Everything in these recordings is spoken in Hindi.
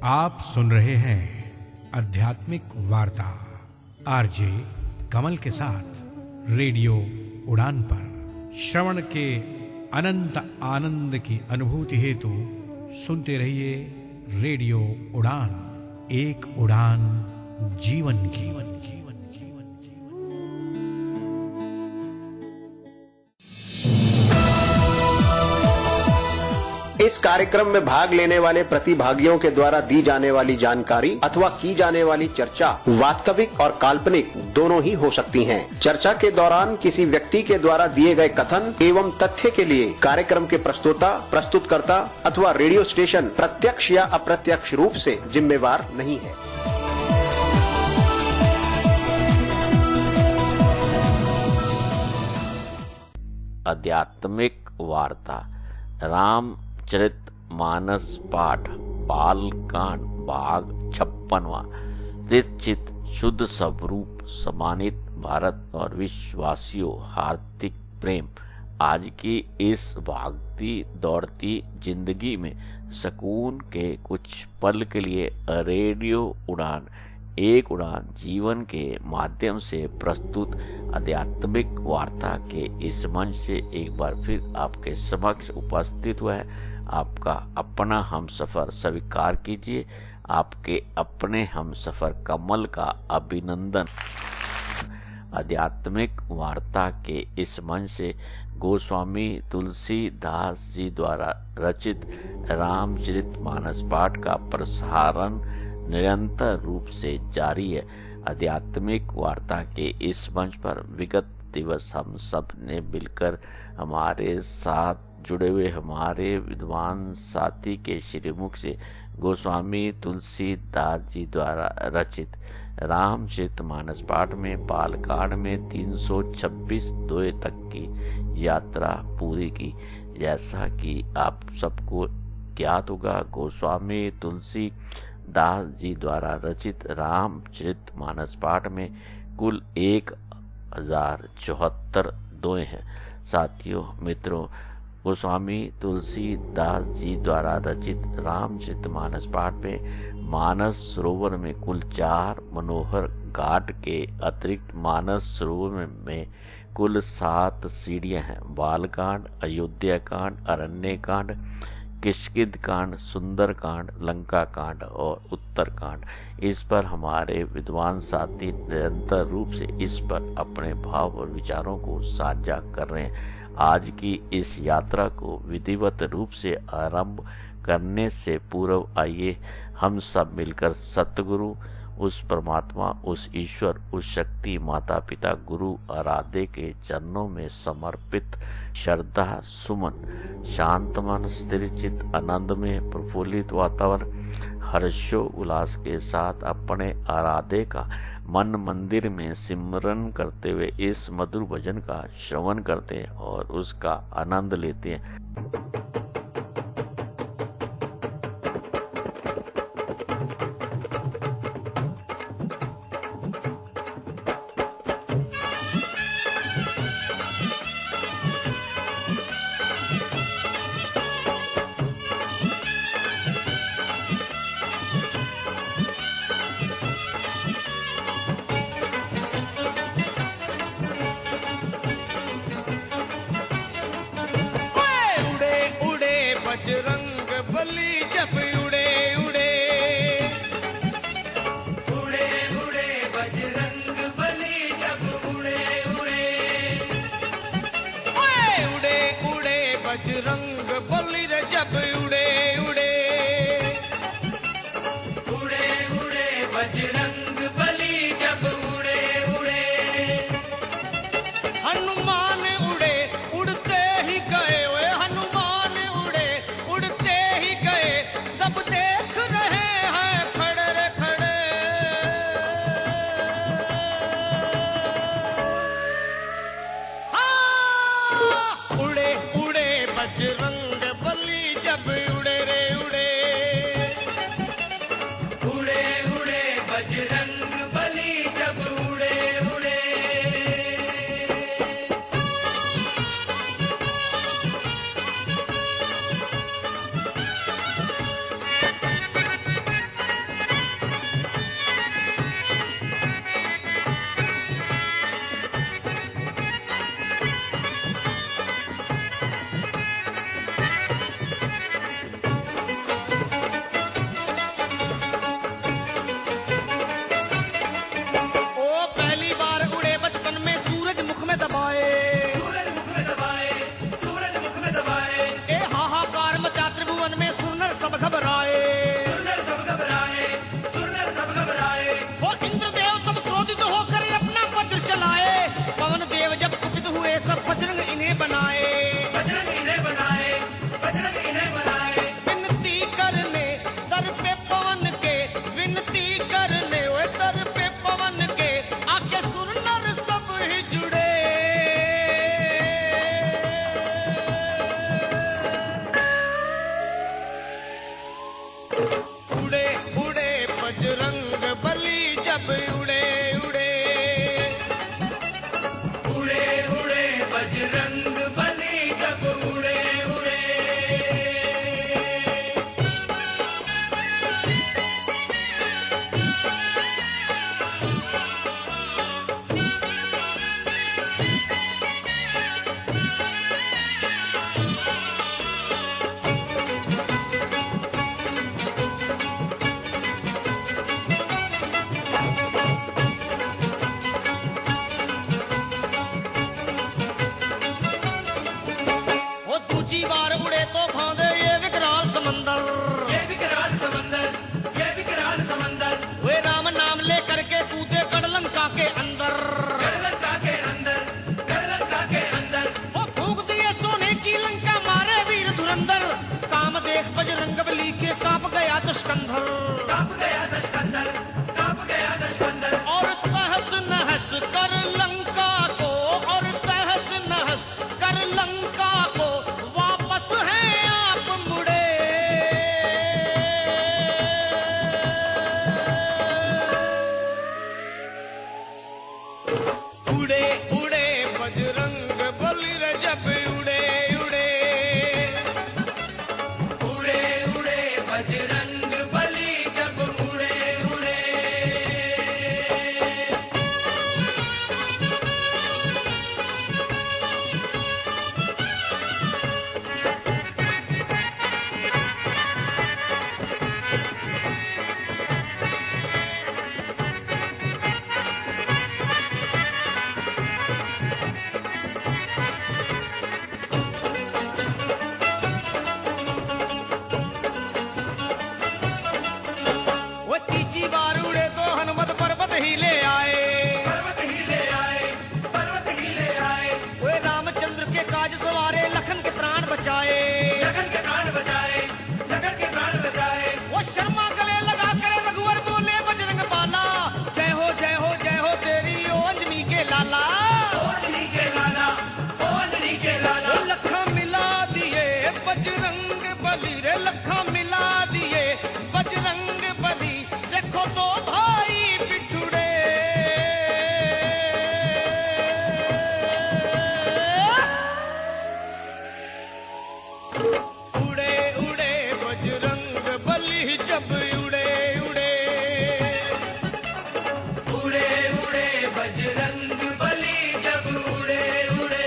आप सुन रहे हैं आध्यात्मिक वार्ता आरजे कमल के साथ रेडियो उड़ान पर। श्रवण के अनंत आनंद की अनुभूति हेतु सुनते रहिए रेडियो उड़ान, एक उड़ान जीवन की। इस कार्यक्रम में भाग लेने वाले प्रतिभागियों के द्वारा दी जाने वाली जानकारी अथवा की जाने वाली चर्चा वास्तविक और काल्पनिक दोनों ही हो सकती हैं। चर्चा के दौरान किसी व्यक्ति के द्वारा दिए गए कथन एवं तथ्य के लिए कार्यक्रम के प्रस्तोता, प्रस्तुतकर्ता अथवा रेडियो स्टेशन प्रत्यक्ष या अप्रत्यक्ष रूप से जिम्मेवार नहीं है। आध्यात्मिक वार्ता रामचरित मानस पाठ बालकांड भाग 56वां। चित शुद्ध स्वरूप सम्मानित भारत और विश्ववासियों, हार्दिक प्रेम। आज की इस भागती दौड़ती जिंदगी में सुकून के कुछ पल के लिए रेडियो उड़ान, एक उड़ान जीवन के माध्यम से प्रस्तुत आध्यात्मिक वार्ता के इस मंच से एक बार फिर आपके समक्ष उपस्थित हुआ है। आपका अपना हमसफर स्वीकार कीजिए। आपके अपने हमसफर कमल का अभिनंदन। आध्यात्मिक वार्ता के इस मंच से गोस्वामी तुलसीदास जी द्वारा रचित रामचरित मानस पाठ का प्रसारण निरंतर रूप से जारी है। आध्यात्मिक वार्ता के इस मंच पर विगत दिवस हम सब ने मिलकर हमारे साथ जुड़े हुए हमारे विद्वान साथी के श्रीमुख से गोस्वामी तुलसीदास जी द्वारा रचित रामचरित मानस पाठ में बालकांड में 326 दोहे तक की यात्रा पूरी की। जैसा कि आप सबको ज्ञात होगा, गोस्वामी तुलसी दास जी द्वारा रचित रामचरित मानस पाठ में कुल 1074 दोहे हैं। साथियों, मित्रों, गोस्वामी तुलसी दास जी द्वारा रचित रामचरित मानस पाठ में मानस सरोवर में कुल 4 मनोहर घाट के अतिरिक्त मानस सरोवर में कुल 7 सीढ़ियां हैं। बालकांड, अयोध्या कांड, अरण्य कांड, किष्किंध कांड, सुंदर कांड, लंका कांड और उत्तर कांड। इस पर हमारे विद्वान साथी निरंतर रूप से इस पर अपने भाव और विचारों को साझा कर रहे हैं। आज की इस यात्रा को विधिवत रूप से आरंभ करने से पूर्व आइए हम सब मिलकर सतगुरु, उस परमात्मा, उस ईश्वर, उस शक्ति माता पिता गुरु आराध्य के चरणों में समर्पित श्रद्धा सुमन, शांत मन, स्थिर चित्त, आनंद में प्रफुल्लित वातावरण, हर्षो उल्लास के साथ अपने आराध्य का मन मंदिर में सिमरन करते हुए इस मधुर भजन का श्रवण करते हैं और उसका आनंद लेते हैं। बजरंग बली जब उड़े उड़े उड़े उड़े बजरंग बली जब उड़े उड़े उड़े उड़े बजरंग बली रे जब उड़े उड़े उड़े उड़े बजरंग बली जब उड़े उड़े हनुमान उड़े उड़ते ही गए, हनुमान उड़े उड़ते ही गए, सब देख रहे हैं खड़े रे खड़े। हाँ, उड़े उड़े बजरंग बली जब उड़े रे उड़े उड़े उड़े बजरंग बली जब उड़े उड़े। उड़े तो फांदे ये विकराल समंदर, ये विकराल समंदर, ये विकराल समंदर। वे राम नाम ले करके कूदे गढ़लंका के अंदर, गढ़लंका के अंदर, गढ़लंका के अंदर। वो फूंक दिए सोने की लंका, मारे वीर धुरंधर। काम देख बजरंग बली के कांप गया दुष्कंधर, कांप गया दुष्कंधर, कांप गया दुष्कंधर। और तहस नहस कर लंका को, और तहस नहस कर लंका को वापस हैं आप मुड़े। उड़े उड़े बजरंग बली रे जब उड़े उड़े, उड़े उड़े बजरंग बली जब उड़े उड़े। वो तीजी बार उड़े तो हनुमत पर्वत ही ले आए, पर्वत ही ले आए, पर्वत ही ले आए। वे रामचंद्र के काज सवारे, लखन के प्राण बचाए। लगन के प्राण बचाए, लगन के प्राण बचाए। वो शर्मा गले लगा कर रघुवर बोले बजरंग बाला, जय हो जय हो जय हो तेरी ओ अंजनी के लाला। अंजनी के लाला, ओ अंजनी के लाला। वो लखा मिला दिए बजरंग बली रे, लखा मिला दिए बजरंग बली। देखो दो भाई बिछुड़े, उड़े उड़े बजरंग बली जब उड़े उड़े। उड़े उड़े बजरंग बली जब उड़े उड़े।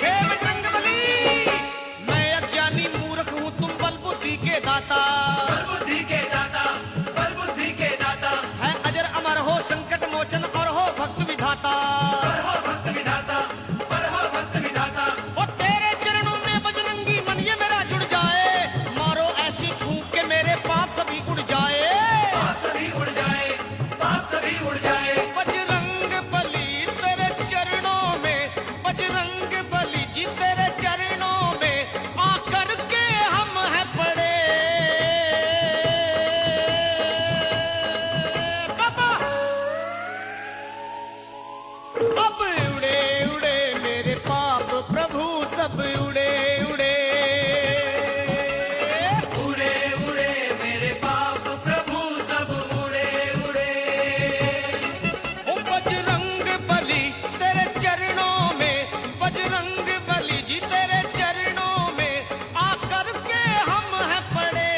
हे बजरंग बली, मैं अज्ञानी मूर्ख हूँ, तुम बल बुद्धि के दाता। बल बुद्धि के दाता, बल बुद्धि के दाता। है अजर अमर हो, संकट मोचन और हो भक्त विधाता। पर हो भक्त विधाता, पर हो भक्त विधाता। वो तेरे चरणों में बजरंगी मन ये मेरा जुड़ जाए, मारो ऐसी फूंक के मेरे पाप सभी उड़ जाए। पाप सभी उड़ जाए, पाप सभी उड़ जाए। बजरंग बली तेरे चरणों में, बजरंग बली जी तेरे चरणों में आकर के हम हैं पड़े। बाबा अब उड़े उड़े मेरे पाप प्रभु सब उड़े उड़े। उड़े उड़े मेरे पाप प्रभु सब उड़े उड़े। ओ बजरंग बली तेरे चरणों में, बजरंग बली जी तेरे चरणों में आकर के हम हैं पड़े।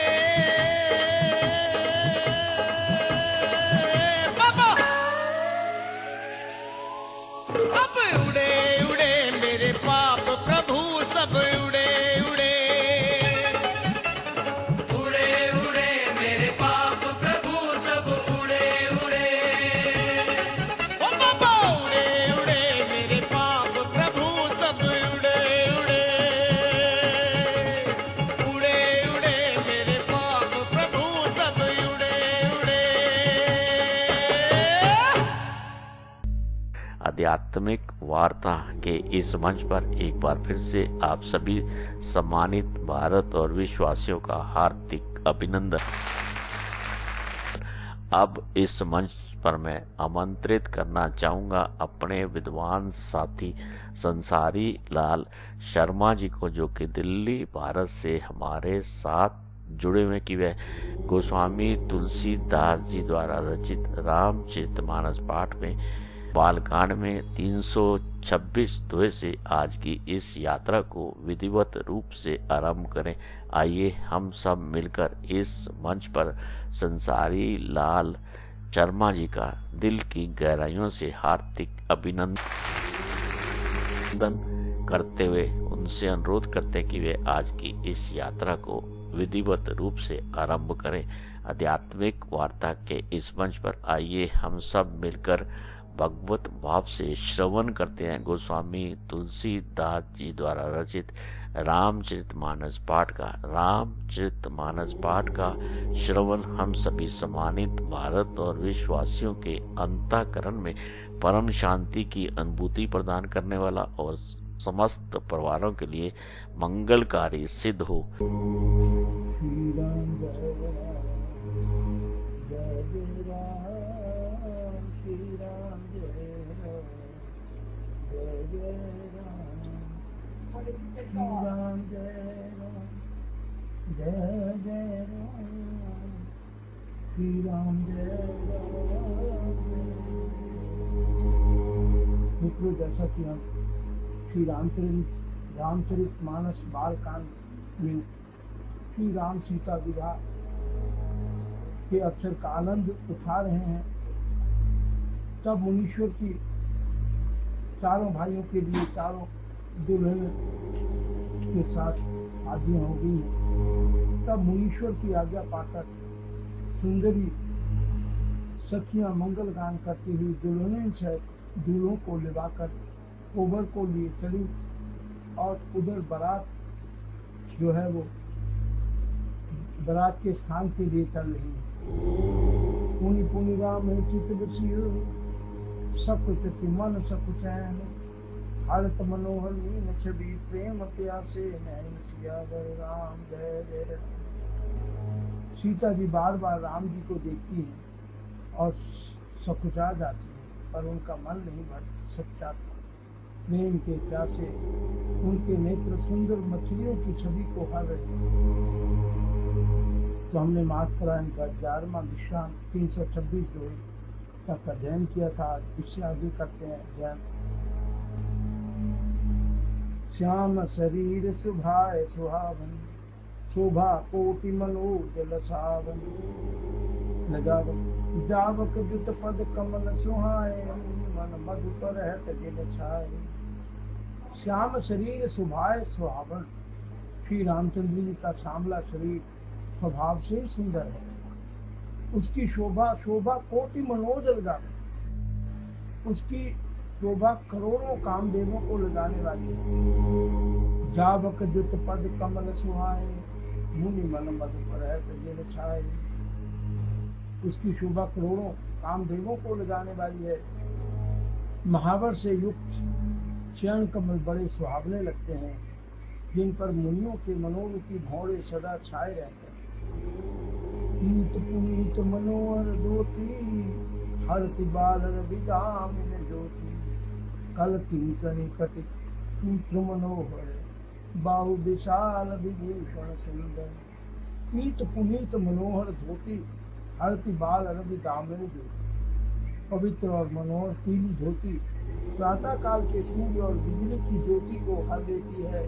बाबा अब उड़े उड़े मेरे पाप प्रभु सब उड़े उड़े। उड़े उड़े मेरे पाप प्रभु सब उड़े उड़े। ओ बाबा उड़े उड़े मेरे पाप प्रभु सब उड़े उड़े। उड़े उड़े मेरे पाप प्रभु सब उड़े उड़े। आध्यात्मिक वार्ता के इस मंच पर एक बार फिर से आप सभी सम्मानित भारत और विश्ववासियों का हार्दिक अभिनंदन। अब इस मंच पर मैं आमंत्रित करना चाहूंगा अपने विद्वान साथी संसारी लाल शर्मा जी को, जो कि दिल्ली भारत से हमारे साथ जुड़े हुए कि वह गोस्वामी तुलसीदास जी द्वारा रचित रामचरितमानस पाठ में बालकांड में 326 दोहे से आज की इस यात्रा को विधिवत रूप से आरंभ करें। आइए हम सब मिलकर इस मंच पर संसारी लाल शर्मा जी का दिल की गहराइयों से हार्दिक अभिनंदन करते हुए उनसे अनुरोध करते कि वे आज की इस यात्रा को विधिवत रूप से आरंभ करें। आध्यात्मिक वार्ता के इस मंच पर आइए हम सब मिलकर भगवत भाव से श्रवण करते हैं गोस्वामी तुलसीदास जी द्वारा रचित रामचरितमानस पाठ का श्रवण हम सभी सम्मानित भारत और विश्ववासियों के अंतःकरण में परम शांति की अनुभूति प्रदान करने वाला और समस्त परिवारों के लिए मंगलकारी सिद्ध हो। मित्रों, जैसा कि हम श्री रामचरितमानस बालकांड में श्री राम सीता विवाह के अवसर का आनंद उठा रहे हैं, तब मुनीश्वर की चारों भाइयों के लिए चारों दुल्हन के साथ शादियां हो गई हैं। तब मुनीश्वर की आज्ञा पाकर सुंदरी सखियां मंगल गान करती हुई दुल्हन से दूल्हों को लिवाकर कोबर को लिए चली और उधर बारात जो है वो बारात के स्थान के लिए चल रही है। पुनि पुनि राम चित बसियो सब कुछ मन सब चैन हरत मनोहर मीन छवि प्रेम प्यासे नैन सियावर राम जय जय। सीता जी बार बार राम जी को देखती हैं और सकुचा जाती है, पर उनका मन नहीं भर सकता। प्रेम के प्यासे उनके नेत्र सुंदर मछलियों की छवि को हर रहे। तो हमने मास्करा इनका 11वां विश्राम 326 दोहे तक अध्ययन किया था। इससे आगे करते हैं अध्ययन। श्याम शरीर सुभाए सुहावन शोभा कोटि मनोजल सावन लगावन जावक जुत पद कमल सुहाए मन मधु पर रहत जिन छाए। श्याम शरीर सुभाए सुहावन, श्री रामचंद्र जी का सांवला शरीर स्वभाव से सुंदर है। उसकी शोभा कोटि मनोजल गावे, उसकी शोभा करोड़ों कामदेवों को लगाने वाली है। जावक जुत पद कमल सुहाए मुनि मन मधु पर रहत जिन छाए। उसकी शोभा करोड़ों कामदेवों को लगाने वाली है। महावर से युक्त चरण कमल बड़े सुहावने लगते हैं, जिन पर मुनियों के मनोरूपी भौरे सदा छाए रहते हैं। नीत पुनीत मनोहर ज्योति हरति बाल रविदाम ज्योति कल किंकणी कटि सूत्र मनोहर बाहु विशाल विभूषण सुंदर। नीत पुनीत मनोहर धोती हरति बाल रविदामिनी ज्योति, पवित्र और मनोहर पीली धोती प्रातः काल के सूर्य और बिजली की ज्योति को हर देती है।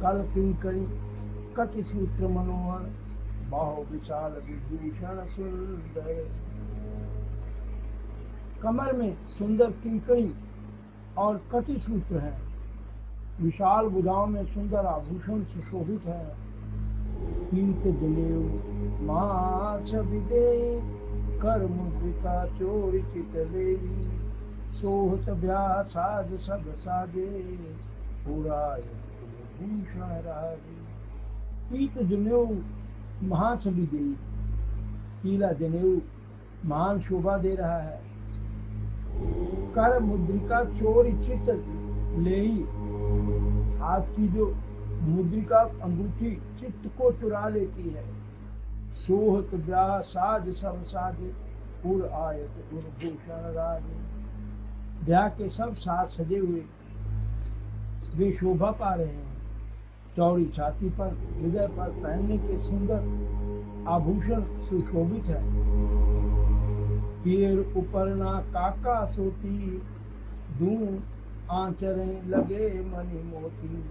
कल किंकणी कटि सूत्र मनोहर बाहु विशाल विभूषण सुंदर। कमर में सुंदर किंकणी और कटि सूत्र है, विशाल भुजाओं में सुंदर आभूषण सुशोभित है। पीत जनेऊ माछ विदे कर मुद्रिका चोरी चितले सोहत ब्याह साज सब साजे पुराय भूषण राजे। पीत जनेऊ महाछवि दे, पीला जनेऊ महान शोभा दे रहा है। कर मुद्रिका चोरी चित ले, हाथ की जो मुद्रिका अंगूठी चित्त को चुरा लेती है। सोहत ब्याह साज सब साजे पुर आयत गुरभूषण राजे। ब्याह के सब साज सजे हुए वे शोभा पा रहे हैं। चौड़ी छाती पर हृदय पर पहनने के सुंदर आभूषण सुशोभित है। पीर ऊपर ना काका सोती, दूं आंचरे लगे मणि मोती।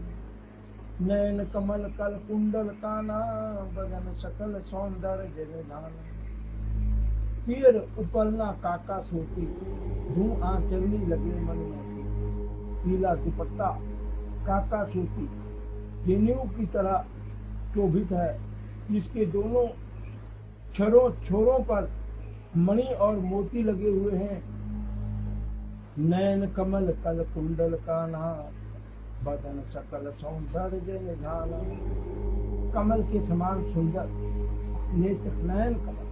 नैन कमल कल कुंडल काना, बदन सकल सौंदर्य निधान। पीर ऊपर ना काका सोती, दूं आंचरनी लगे मणि मोती। पीला दुपट्टा काका सूती गेनियों की तरह शोभित है, जिसके दोनों छोरों पर मणि और मोती लगे हुए हैं। नैन कमल कल कुंडल काना, बदन सकल सौंदर्य निधाना। कमल के समान सुंदर नेत्र नयन कमल,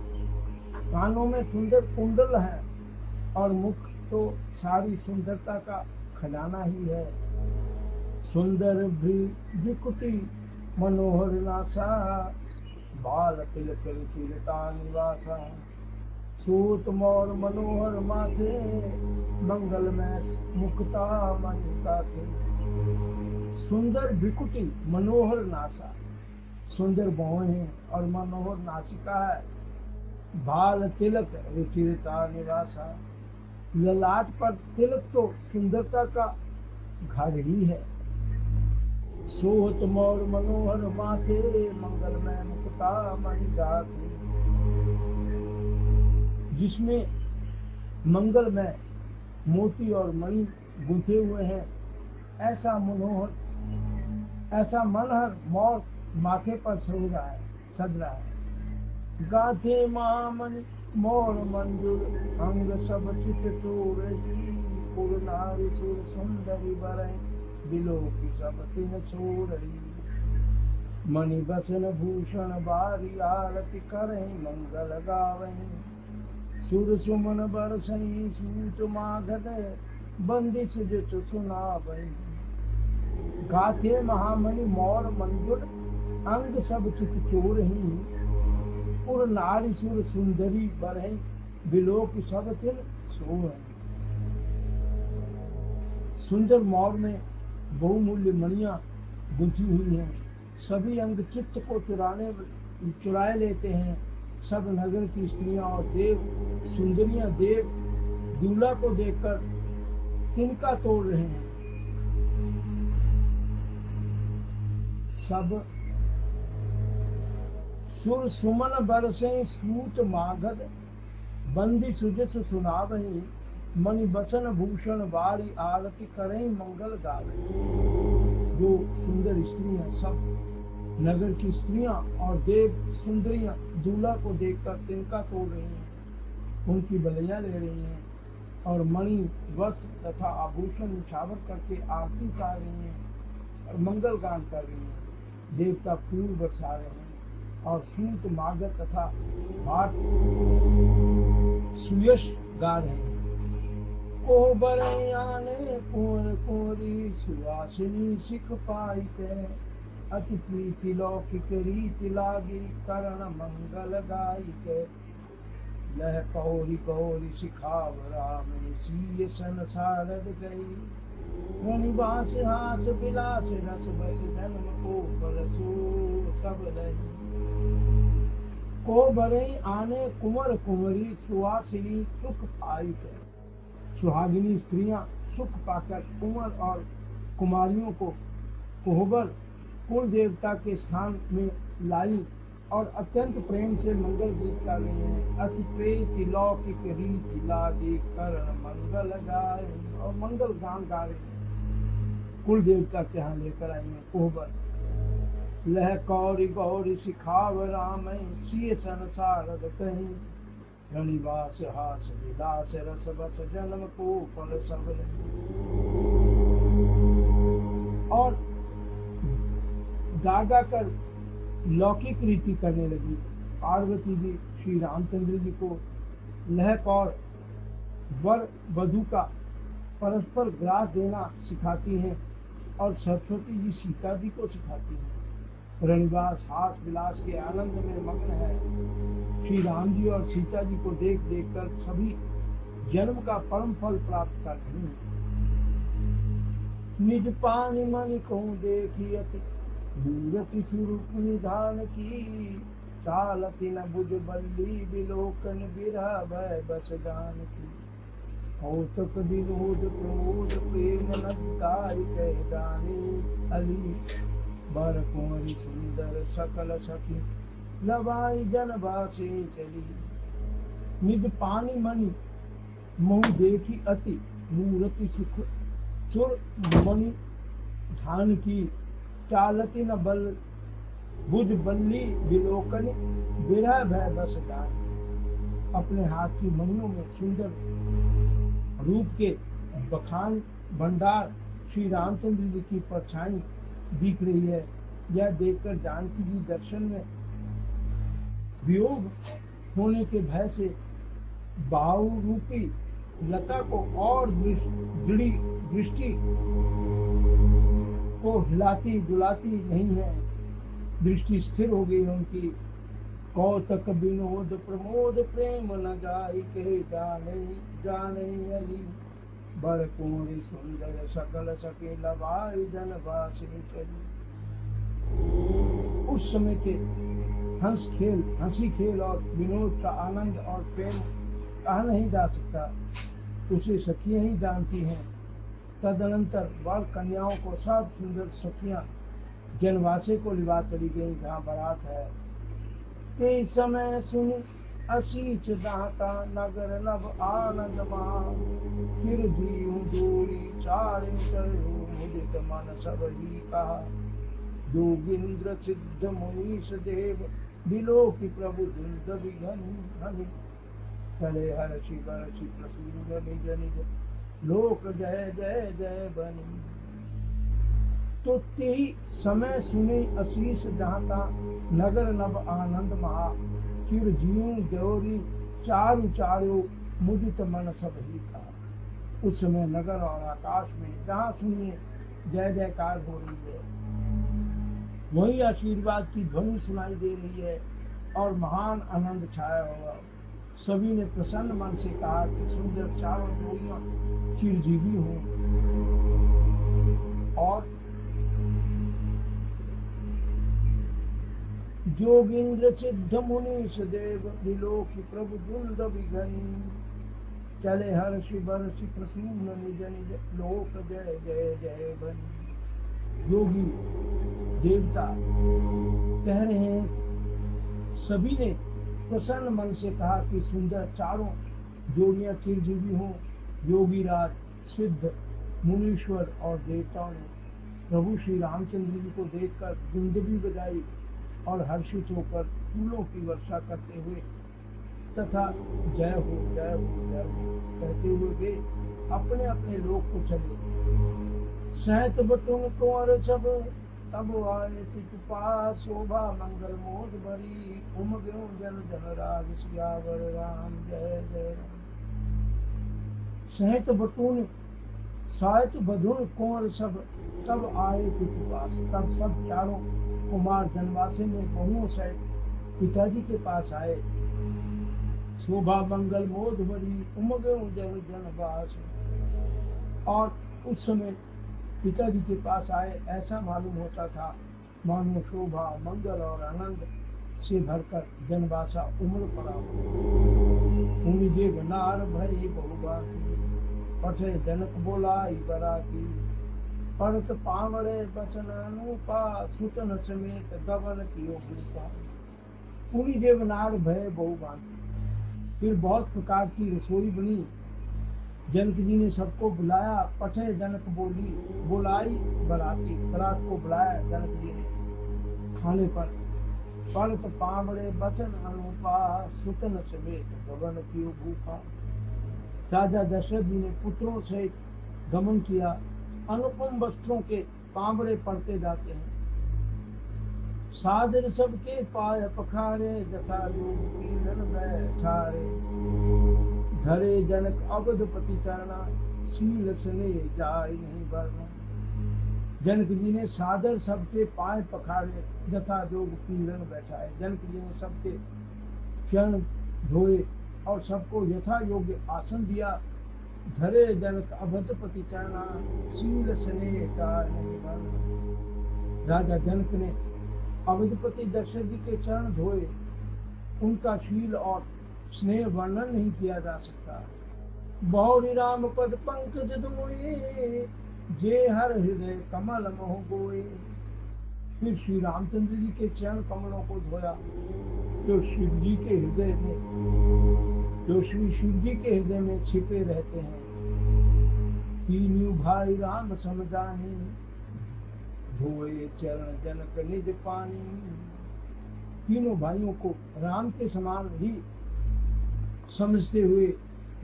कानों में सुंदर कुंडल है और मुख तो सारी सुंदरता का खजाना ही है। सुंदर भ्रिकुटी मनोहर नासा, बाल तिलक रुचिरता निवासा। सूत मोर मनोहर माथे, मंगलमय मुक्ता मणिका थे। सुंदर भ्रिकुटी मनोहर नासा, सुंदर भौहें हैं और मनोहर नासिका है। बाल तिलक रुचिरता निवासा, ललाट पर तिलक तो सुंदरता का घर ही है। सोहत मोर मनोहर माथे, मंगलमय मुक्ता मणिका थे। जिसमें मंगलमय मोती और मणि गुंथे हुए हैं, ऐसा मनहर मोर माथे पर सज रहा है। गाथे महामणि मोर मंजुर, अंग सब चित चोर। पुर नारी सुर सुंदरी बरई, बिलो की सब तिन छोरई। मणि बसन भूषण बारी, आरती करें मंगल गावें। सुर सुमन बरसई सूत मागध, बंदी सुजत सुनावई। गाथे महामणि मोर मंजुर, अंग सब चित चोर ही। पुर नारी सुर सुंदरी बरई, बिलो की सब तिन सोर। सुंदर मोर में बहुमूल्य मणियां गुंथी हुई हैं। सभी अंग चित्त को चुराए लेते हैं। सब नगर की स्त्रियां और देव सुंदरियां देव दूल्हा को देखकर तिनका तोड़ रहे हैं। सब सुर सुमन बरसे सूत मागध, बंदी सुजस सुनावही। मणि बसन भूषण बारी, आरती करें मंगल गावे। जो सुंदर स्त्रियां सब नगर की स्त्रियां और देव सुंदरियां दूल्हा को देखकर तिनका तोड़ रही हैं, उनकी बलियां ले रही हैं और मणि वस्त्र तथा आभूषण निछावर करके आरती उतार रही हैं और मंगल गान कर रही हैं। देवता फूल बरसा रहे हैं और सूत मागध तथा भाट सुयश गा रहे हैं। को बरयाने कुंवर कुंवरी, सुवासिनी सिख पाई के। अति प्रीति लौकिक रीति लागी, करण मंगल गाई के। लह कौरी कौरी सिखावरा में, सीय संसारद गई। रनिवास हास विलास रस बस, जन्म को बरसो सब रही। को बरई आने कुंवर कुंवरी, सुवासिनी सुख पाई के। सुहागिनी स्त्रियां सुख पाकर कुंवर और कुमारियों को कोहबर कुल देवता के स्थान में लाई और अत्यंत प्रेम से मंगल गीत गा रही हैं। अति प्रीति लौकिक रीति लागी, करण मंगल गाए। और मंगल गान गा रही हैं। कुल देवता के यहाँ लेकर आई हैं कोहबर। लह कौरी गौरी सिखाव राम, सिय संसारद कहीं। रनिवास हास विलास रस बस, जन्म को फल सब। और गागा कर लौकिक रीति करने लगी। पार्वती जी श्री रामचंद्र जी को लहक और वर वधु का परस्पर ग्रास देना सिखाती हैं और सरस्वती जी सीता जी को सिखाती हैं। रनिवास हास विलास के आनंद में मग्न है। श्री राम जी और सीता जी को देख देख कर सभी जन्म का परम फल प्राप्त कर रही हैं। निज पानी मणि को देखियत, दूरति स्वरूप निधान की। चालती न बुझ बल्ली विलोकन बिरह भय बस जान की कौतुक विनोद प्रमोद प्रेम नदाई कह जाने अली बर कुंवरी सुंदर सकल सखी लबाई जनवासे चली निज पानी मणि मुँह देखी अति मूर्ति सुख चुर मणि धान की चालती न बल बुझ बल्ली विलोकन बिरह भय बस जान। अपने हाथ की मणियों में सुंदर रूप के बखान भंडार श्री रामचंद्र जी की परछाई दिख रही है। यह देखकर जानकी जी दर्शन में वियोग होने के भय से बाहु रूपी लता को और दृढ़ी दृष्टि को हिलाती डुलाती नहीं है, दृष्टि स्थिर हो गई उनकी। कौतक विनोद प्रमोद प्रेम न गाई के जाने जाने अली बर कुंवरी सुंदर सकल सके लवाई जनवासिनी चली। उस समय के हंसी खेल और विनोद का आनंद और प्रेम कहा नहीं जा सकता, उसे सखियां ही जानती हैं। तदनंतर वर कन्याओं को सब सुंदर सखियां जनवासे को लिवा चली गई जहाँ बारात है। ते समय सुन असीच दाता नगर नभ आनंद फिर जीव दूरी चार मुदित मन सब ही कहा योगिंद्र सिद्ध मुनीष देव बिलोकी प्रभु दुर्द विघन चले हर्षि बरषि प्रसून निज निज लोक जय जय जय बनी। तो ते समय सुने असीस जहाता नगर नभ आनंद महा फिर जीव गौरी चारु चारो मुदित मन सब ही का। उस समय नगर और आकाश में जहाँ सुनिए जय जयकार हो रही है, वही आशीर्वाद की ध्वनि सुनाई दे रही है और महान आनंद छाया होगा। सभी ने प्रसन्न मन से कहा कि सुंदर चारों जोड़ियां चिरजीवी हों और जोगिंद्र सिद्ध मुनीष देव विलोकी प्रभु दुर्द विघनी चले हर्षि बरषि प्रसून निज निज लोक जय जय जय बनी। योगी देवता कह रहे हैं, सभी ने प्रसन्न मन से कहा कि सुंदर चारों जोड़ियां चिरजीवी हों। योगी राज सिद्ध मुनीश्वर और देवताओं ने प्रभु श्री रामचंद्र जी को देखकर दुंदुभी बजाई और हर्षित होकर फूलों की वर्षा करते हुए तथा जय हो जय हो जय हो कहते हुए वे अपने अपने लोक को चले। सहत बटुन कुंवर सब तब आए तितु पास शोभा मंगल मोद भरी उमग्यो जन जन राग सियावर राम जय जय राम। सहत बटुन साहित बधुन कुंवर सब तब आए पितु पास, तब सब चारों कुमार जनवासे में बहुओं सहित पिताजी के पास आए। शोभा मंगल मोद भरी उमग्यो जन जन बास। और उस समय पिताजी के पास आए ऐसा मालूम होता था मानो शोभा मंगल और आनंद से भरकर जनवासा उमड़ पड़ा हो। देव नार भई बहुबाती पठे जनक बोलाई बराती परत पावड़े बसन अनुपा सुतन समेत गवन कियो भूपा। पुनि देव नार भय बहुबाती। फिर बहुत प्रकार की रसोई बनी। जनक जी ने सबको बुलाया। पठे जनक बोलाई बराती, बरात को बुलाया जनक जी ने खाने पर। परत पावड़े बसन अनुपा सुतन समेत गवन कियो भूपा। राजा दशरथ जी ने पुत्रों से गमन किया। अनुपम वस्त्रों के पावड़े पड़ते जाते हैं। सादर सबके पाय पखारे जथा योग कीर्तन बैठारे। धरे जनक अवधपति चरना शील सने जाय नहीं बरना। जनक जी ने सादर सबके पाय पखारे जथा योग कीर्तन बैठाए। जनक जी ने सबके चरण धोए और सबको यथा योग्य आसन दिया। धरे जनक अवधपति चरना शील सने जाय नहीं बरना। राजा जनक ने अवधपति दशरथ जी के चरण धोए उनका शील और स्नेह वर्णन नहीं किया जा सकता। बहुरी राम पद पंकज धोए, जे हर हृदय कमल मोह गोए। फिर श्री रामचंद्र जी के चरण कमलों को धोया, जो शिव जी के हृदय में, जो श्री शिव जी के हृदय में छिपे रहते हैं। तीनों भाई राम समझाने, धोए चरण जनक निज पानी। तीनों भाइयों को राम के समान ही समझते हुए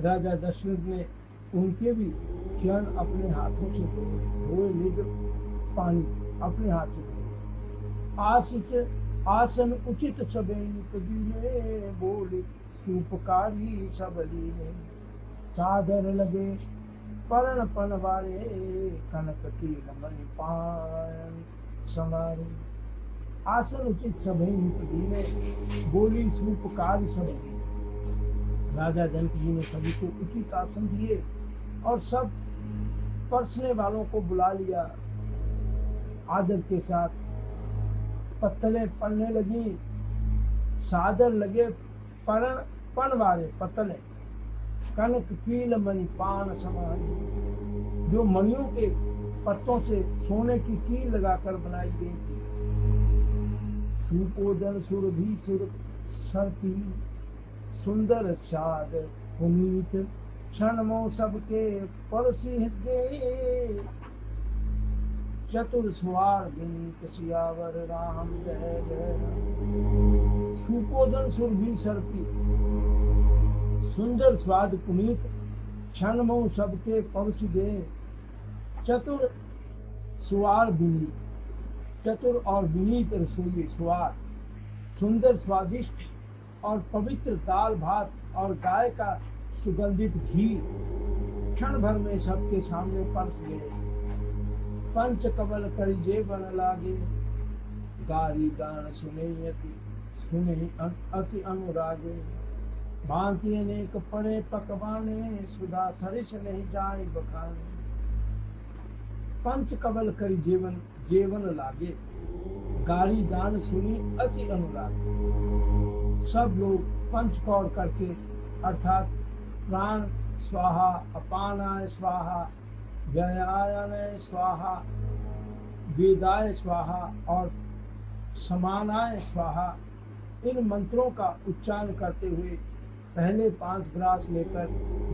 राजा दशरथ ने उनके भी चरण अपने हाथों से धोए, निज पानी अपने हाथ से धोए। आसन उचित सबे दीने, बोले सूपकारी सब लीने। सादर लगे परण पनवारे, कनक की मणि पान समारे। आसन उचित सभी दीने, बोली सूपकारी सब लीने। राजा जनक जी ने सभी को उचित आसन दिए और सब परसने वालों को बुला लिया। आदर के साथ पत्तलें पड़ने लगी, सादर लगे पणवारे पत्तलें, कनक कील मणि पान समारी, जो मणियों के पत्तों से सोने की कील लगाकर बनाई गई थी। सुपोदन सुर भी सुर सरती, सुंदर साद पुनीत, क्षणमो सबके परसी हृदय। चतुर सुवार विनीत, सियावर राम जय जय राम। सुपोदन सुर भी सरती, सुंदर स्वाद पुनीत, क्षणमो सबके परसी दे। चतुर सुवार विनीत, चतुर और विनीत रसोई सुवार, सुंदर स्वादिष्ट और पवित्र दाल भात और गाय का सुगंधित घी क्षण भर में सबके सामने परस गए। पंच कबल करी जे बन लागे, गारी गान सुने अति अनुरागे। भांति अनेक पड़े पकवाने, सुधा सरिस नहीं जाए बखाने। पंच कबल करी जेवन लागे, गारी गान सुनी अति अनुरागे। सब लोग पंचकौर करके अर्थात प्राण स्वाहा, अपानाय स्वाहा, व्यायानाय स्वाहा, वेदाय स्वाहा और समानाय स्वाहा, इन मंत्रों का उच्चारण करते हुए पहले 5 ग्रास लेकर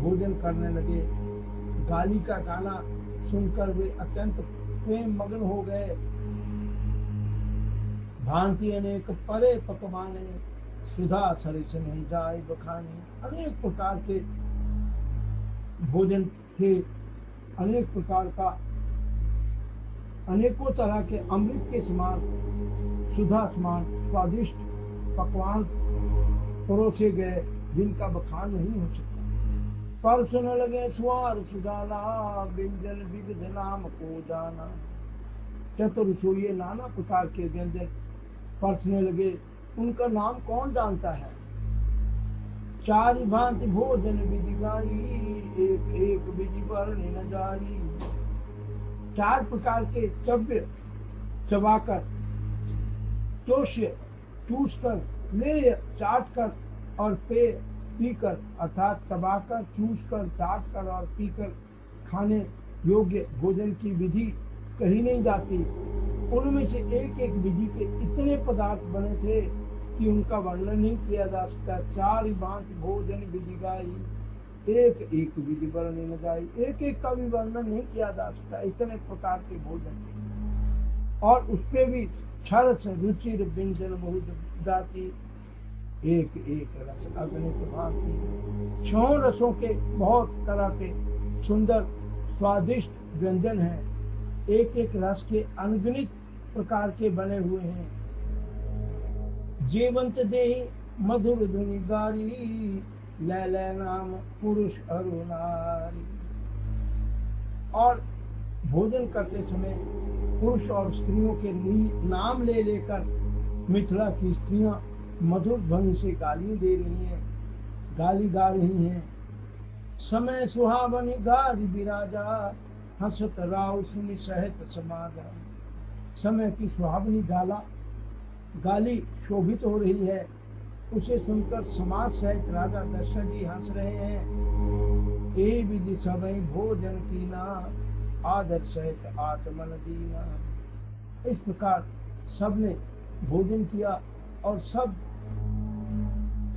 भोजन करने लगे। गाली का गाना सुनकर वे अत्यंत प्रेम मग्न हो गए। भांति अनेक परे पकवाने, सुधा सरिस नहीं जाए बखाने। अनेक प्रकार के भोजन थे, अनेक प्रकार का अनेकों तरह के अमृत के समान, सुधा समान स्वादिष्ट पकवान परोसे गए, जिनका बखान नहीं हो सकता। पर सुन लगे स्वार सुजाना, व्यंजन विविध नाम को जाना। चतुर सोइए नाना प्रकार के व्यंजन परसने लगे, उनका नाम कौन जानता है। चारि भांति भोजन विधि गाई, एक एक विधि वर्णि न जाई। 4 प्रकार के चव्य चबाकर, चोष्य चूसकर, लेय चाटकर और पेय पीकर, अर्थात चबाकर, चूसकर, चाटकर और पीकर खाने योग्य भोजन की विधि कही नहीं जाती। उनमें से एक एक विधि के इतने पदार्थ बने थे कि उनका वर्णन नहीं किया जा सकता। 4 भांति भोजन विधि गाई, एक एक विधि वर्णि न जाई। एक एक का भी वर्णन नहीं किया जा सकता, इतने प्रकार के भोजन थे। और उसपे भी क्षर से रुचिर व्यंजन बहुत जाति, एक एक रस अगणित भांति। 6 रसों के बहुत तरह के सुंदर स्वादिष्ट व्यंजन हैं, एक एक रस के अनगिनत प्रकार के बने हुए हैं। जीवंत देहि मधुर धुनि गारी, लैलै नाम पुरुष अरु नारी। और भोजन करते समय पुरुष और स्त्रियों के नाम ले लेकर मिथिला की स्त्रियां मधुर ध्वनि से गाली दे रही हैं, गाली गा रही हैं। समय सुहावनी गारी विराजा, हंसत राव सुनि सहित समाजा। समय की सुहावनी गाली शोभित हो रही है, उसे सुनकर समाज सहित राजा दशरथ जी हंस रहे हैं। ए विधि सबई भोजन कीना, आदर सहित आत्मन दीना। इस प्रकार सबने भोजन किया और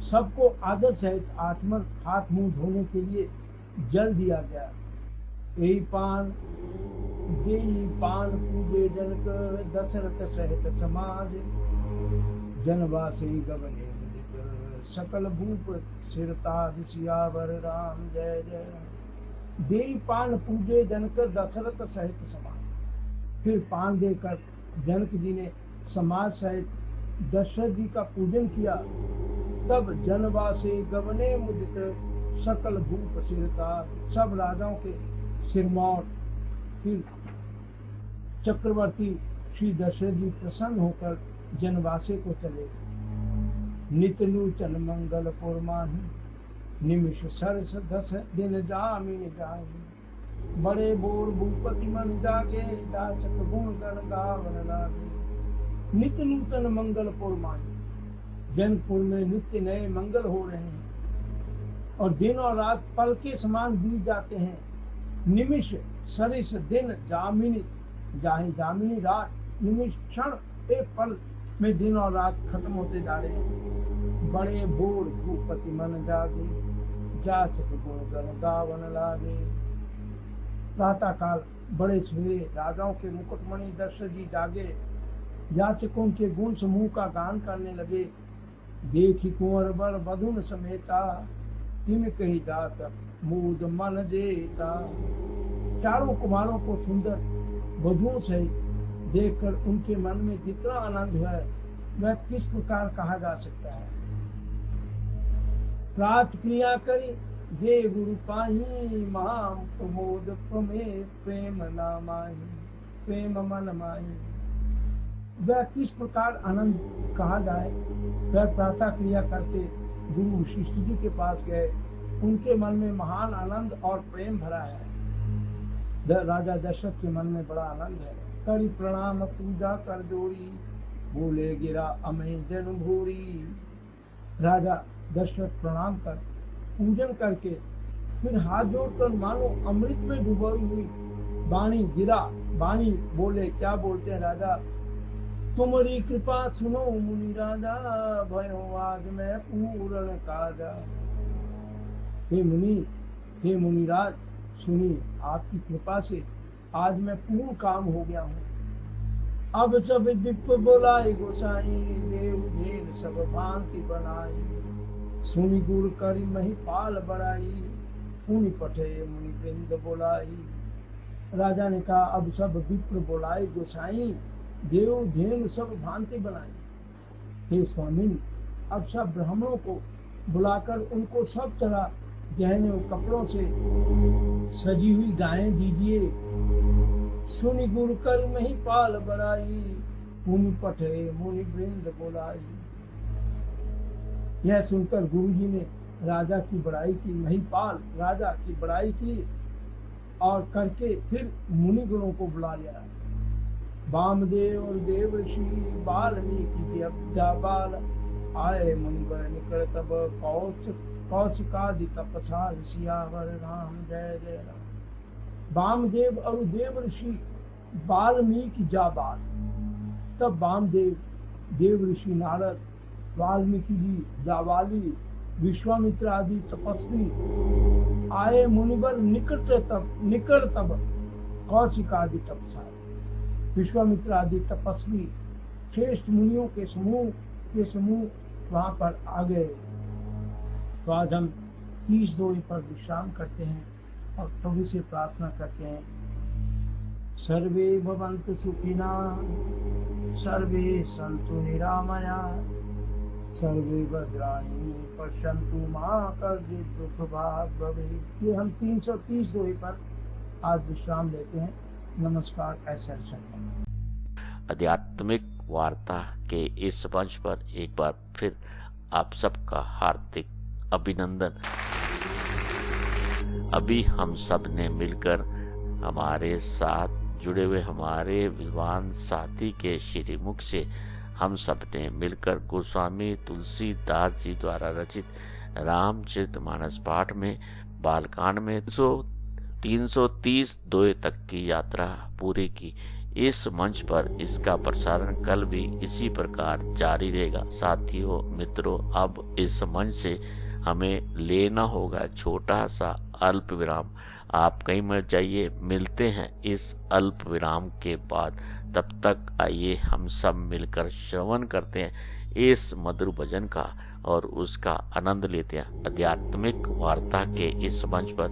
सबको आदर सहित आत्मन हाथ मुंह धोने के लिए जल दिया गया। यही पान पूजे जनक, दशरथ सहित समाज। जनवासी गगने मुदित, सकल भूप सिरताज, सियावर राम जय जय। देई पान पूजे जनक, दशरथ सहित समाज। फिर पान देकर जनक जी ने समाज सहित दशरथ जी का पूजन किया। तब जनवासी गगने मुदित, सकल भूप सिरताज। सब राजाओं के सिरमौर। फिर चक्रवर्ती श्री दशरथ जी प्रसन्न होकर जनवासे को चले। नित नूतन मंगल पुरमाही, निमिष सरस दस दिन जामिन जाहि। बड़े बोर भूपति मन जागे, जाचक गुण गण गावन लागे। नित नूतन मंगल पुरमाही, जनकपुर में नित्य नए मंगल हो रहे हैं और दिन और रात पल के समान बीत जाते हैं। निमिष सरिस दिन जामिनी जाहि, जामिनी रात, निमिष क्षण एक पल में दिन और रात खत्म होते जा रहे हैं। बड़े भोर भूपति मन जागे, जाचक गुण गण गावन लागे। प्रातः काल बड़े सवेरे राजाओं के मुकुटमणि दशरथ जी जागे, याचकों के गुण समूह का गान करने लगे। देखी कुंवर बर बधुन समेता, तिम कही जात मूद मन जेता। चारों कुमारों को सुंदर वधुओं से देखकर उनके मन में जितना आनंद है वह किस प्रकार कहा जा सकता है। प्रात क्रिया करी जे गुरु पाही, महाम प्रमोद प्रमे प्रेम नामाही, प्रेम मन माही। वह किस प्रकार आनंद कहा जाए। वह प्रातः क्रिया करके गुरु वशिष्ठ जी के पास गए। उनके मन में महान आनंद और प्रेम भरा है। राजा दशरथ के मन में बड़ा आनंद है। करी प्रणाम पूजा कर जोड़ी, बोले गिरा अमे जन भूरी। राजा दशरथ प्रणाम कर पूजन करके फिर हाथ जोड़कर मानो अमृत में डूबी हुई वाणी गिरा। वाणी बोले, क्या बोलते हैं राजा? तुम्हारी कृपा सुनो मुनि राजा, भयो आज मैं पूर्ण काजा। हे मुनिराज सुनिए, आपकी कृपा से आज मैं पूर्ण काम हो गया हूँ। अब सब विप्र बोलाए गोसाई, देव भेद सब भांति बनाई। सुनि गुर करी मही पाल बढ़ाई, पुनि पठे मुनि वृंद बोलाई। राजा ने कहा, अब सब विप्र बोलाए गोसाई, देव धेनु सब भांति बनाई। हे स्वामी, अब सब ब्राह्मणों को बुलाकर उनको सब तरह गहने और कपड़ों से सजी हुई गायें दीजिए। सुनि गुरु कर मही पाल बढ़ाई, पुनि पठे मुनि वृंद बोलाई। यह सुनकर गुरुजी ने राजा की बड़ाई की, महिपाल राजा की बड़ाई की और करके फिर मुनि गुणों को बुला लिया। वामदेव और देव ऋषि, वाल्मीकि बाल, आए मुनिवर निकट तब कौशिकादि तपसा, सियावर राम जय जय राम। वामदेव और देव ऋषि वाल्मीकि जाबाल। तब वामदेव, देव ऋषि नारद, वाल्मीकि जी जाबाली, विश्वामित्र आदि तपस्वी आए मुनिवर निकट तब कौशिकादि तपसा। विश्वामित्र आदि तपस्वी श्रेष्ठ मुनियों के समूह वहां पर आ गए। तो आज हम 30 दोहे पर विश्राम करते हैं और प्रभु से प्रार्थना करते हैं। सर्वे भवन्तु सुखिना, सर्वे सन्तु निरामया, सर्वे भद्राणि पश्यन्तु मा कश्चित् दुःख भाग् भवेत्। ये हम 330 दोहे पर आज विश्राम लेते हैं। नमस्कार। ऐसा आध्यात्मिक वार्ता के इस मंच पर एक बार फिर आप सबका हार्दिक अभिनंदन। अभी हम सब ने मिलकर हमारे साथ जुड़े हुए हमारे विद्वान साथी के श्रीमुख से हम सब ने मिलकर गोस्वामी तुलसीदास जी द्वारा रचित रामचरितमानस पाठ में बालकांड में 330 दोहे तक की यात्रा पूरी की। इस मंच पर इसका प्रसारण कल भी इसी प्रकार जारी रहेगा। साथियों मित्रों, अब इस मंच से हमें लेना होगा छोटा सा अल्प विराम। आप कहीं मत जाइए, मिलते हैं इस अल्प विराम के बाद। तब तक आइए हम सब मिलकर श्रवण करते हैं इस मधुर भजन का और उसका आनंद लेते हैं। आध्यात्मिक वार्ता के इस मंच पर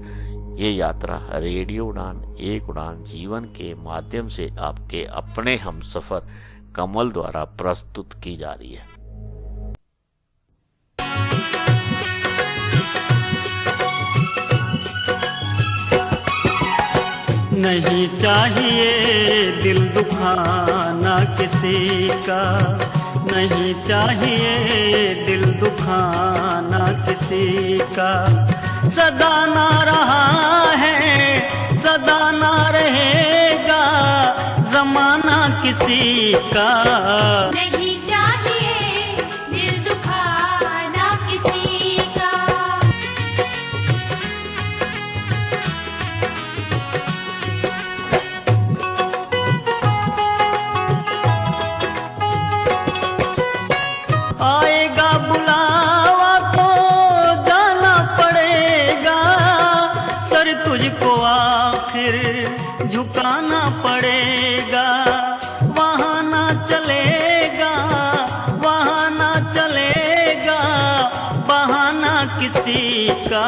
ये यात्रा रेडियो उड़ान एक उड़ान जीवन के माध्यम से आपके अपने हम सफर कमल द्वारा प्रस्तुत की जा रही है। नहीं चाहिए दिल दुखाना किसी का, नहीं चाहिए दिल दुखाना किसी का। सदा ना रहा है, सदा ना रहेगा जमाना किसी का। नहीं चाहिए दिल दुखाना किसी का। आएगा बुलावा तो जाना पड़ेगा, सर तुझको आखिर झुकाना पड़ेगा। वहाँ ना चलेगा, वहाँ ना चलेगा बहाना किसी का।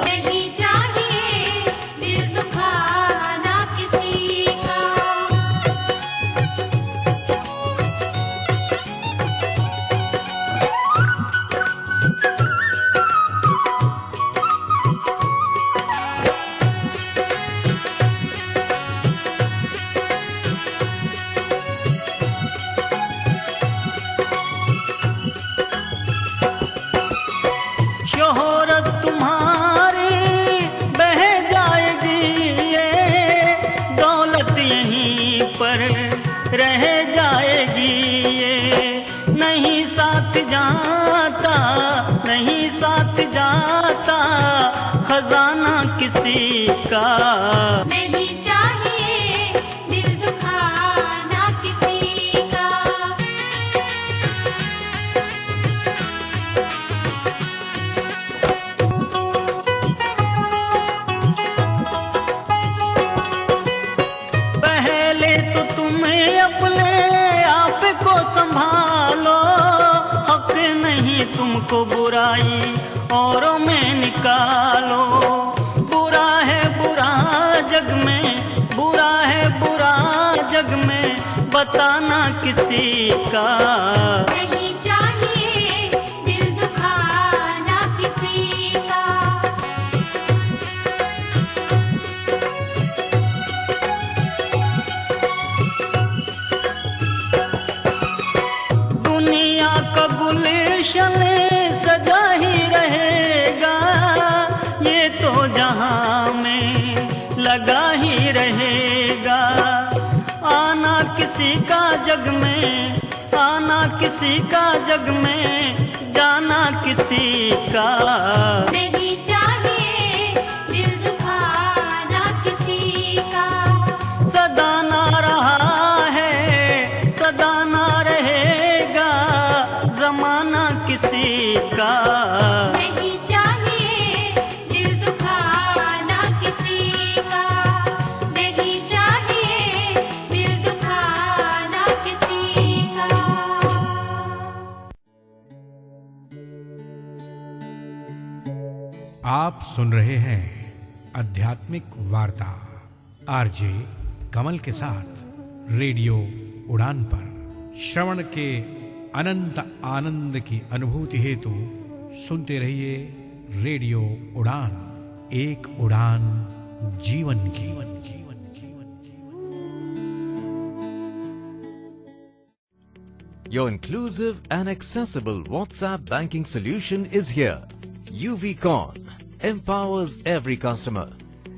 नहीं चाहिए दिल दुखाना किसी का। शोहरत तुम्हारी बह जाएगी, ये दौलत यहीं पर रह जाएगी। ये नहीं साथ जाता, नहीं साथ जाता खजाना किसी का। नहीं चाहिए दिल दुखाना किसी का। पहले तो तुम्हें अपने आप को संभालो, हक नहीं तुमको बुराई औरों में निकालो। बुरा है बुरा जग में, बुरा है बुरा जग में बताना किसी का। नहीं चाहिए दिल दुखाना किसी का। दुनिया का गुलशन सजा ही रहेगा, ये तो जहां में लगा ही रहेगा। आना किसी का जग में, आना किसी का जग में, जाना किसी का। नहीं चाहिए दिल दुखाना किसी का। सदा ना रहा है, सदा ना रहेगा जमाना किसी का। नहीं चाहिए दिल दुखाना किसी का। नहीं चाहिए दिल दुखाना किसी का। आप सुन रहे हैं आध्यात्मिक वार्ता आरजे कमल के साथ रेडियो उड़ान पर। श्रवण के अनंत आनंद की अनुभूति हेतु सुनते रहिए रेडियो उड़ान एक उड़ान जीवन की। Your inclusive and accessible WhatsApp banking solution is here. UVCon empowers every customer,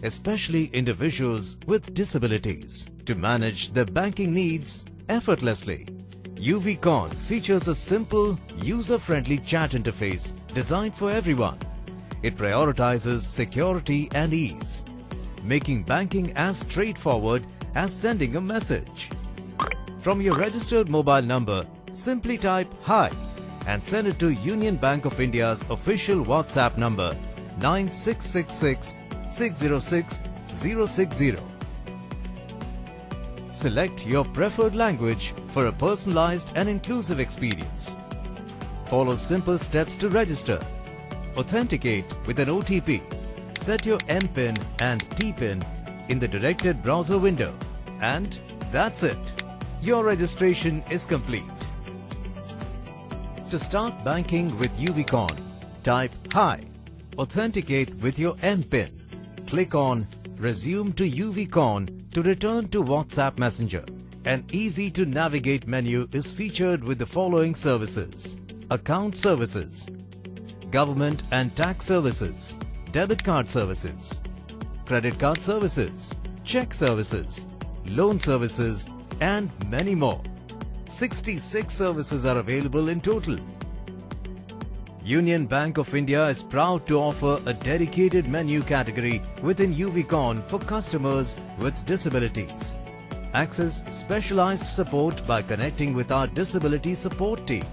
especially individuals with disabilities, to manage their banking needs effortlessly. UVCon features a simple, user-friendly chat interface designed for everyone. It prioritizes security and ease, making banking as straightforward as sending a message. From your registered mobile number, simply type "Hi" and send it to Union Bank of India's official WhatsApp number 9666 606 060. Select your preferred language for a personalized and inclusive experience. Follow simple steps to register. Authenticate with an OTP. Set your MPIN and TPIN in the directed browser window. And that's it. Your registration is complete. To start banking with UVCon, type "Hi", authenticate with your MPIN. Click on Resume to UVCon to return to WhatsApp Messenger. An easy-to-navigate menu is featured with the following services: account services, government and tax services, debit card services, credit card services, check services, loan services, and many more. 66 services are available in total. Union Bank of India is proud to offer a dedicated menu category within UVCon for customers with disabilities. Access specialized support by connecting with our disability support team.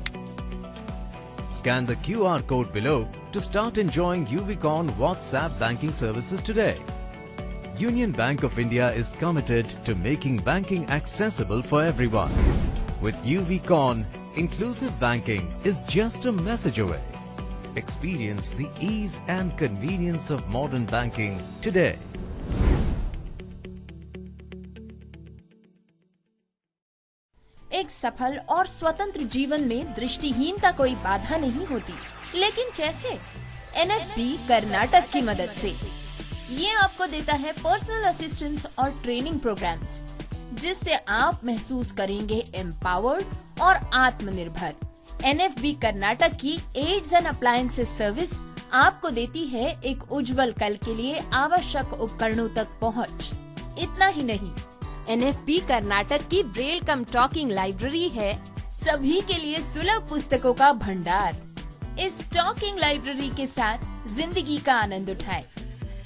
Scan the QR code below to start enjoying UVCon WhatsApp banking services today. Union Bank of India is committed to making banking accessible for everyone. With UVCon, inclusive banking is just a message away. Experience the ease and convenience of modern banking today. एक सफल और स्वतंत्र जीवन में दृष्टिहीनता कोई बाधा नहीं होती, लेकिन कैसे? NFB कर्नाटक की मदद से। ये आपको देता है पर्सनल असिस्टेंस और ट्रेनिंग प्रोग्राम्स, जिससे आप महसूस करेंगे एम्पावर्ड और आत्मनिर्भर। NFB कर्नाटक की एड्स एंड अप्लायंसेस सर्विस आपको देती है एक उज्जवल कल के लिए आवश्यक उपकरणों तक पहुंच। इतना ही नहीं, NFB कर्नाटक की ब्रेल कम टॉकिंग लाइब्रेरी है सभी के लिए सुलभ पुस्तकों का भंडार। इस टॉकिंग लाइब्रेरी के साथ जिंदगी का आनंद उठाएं।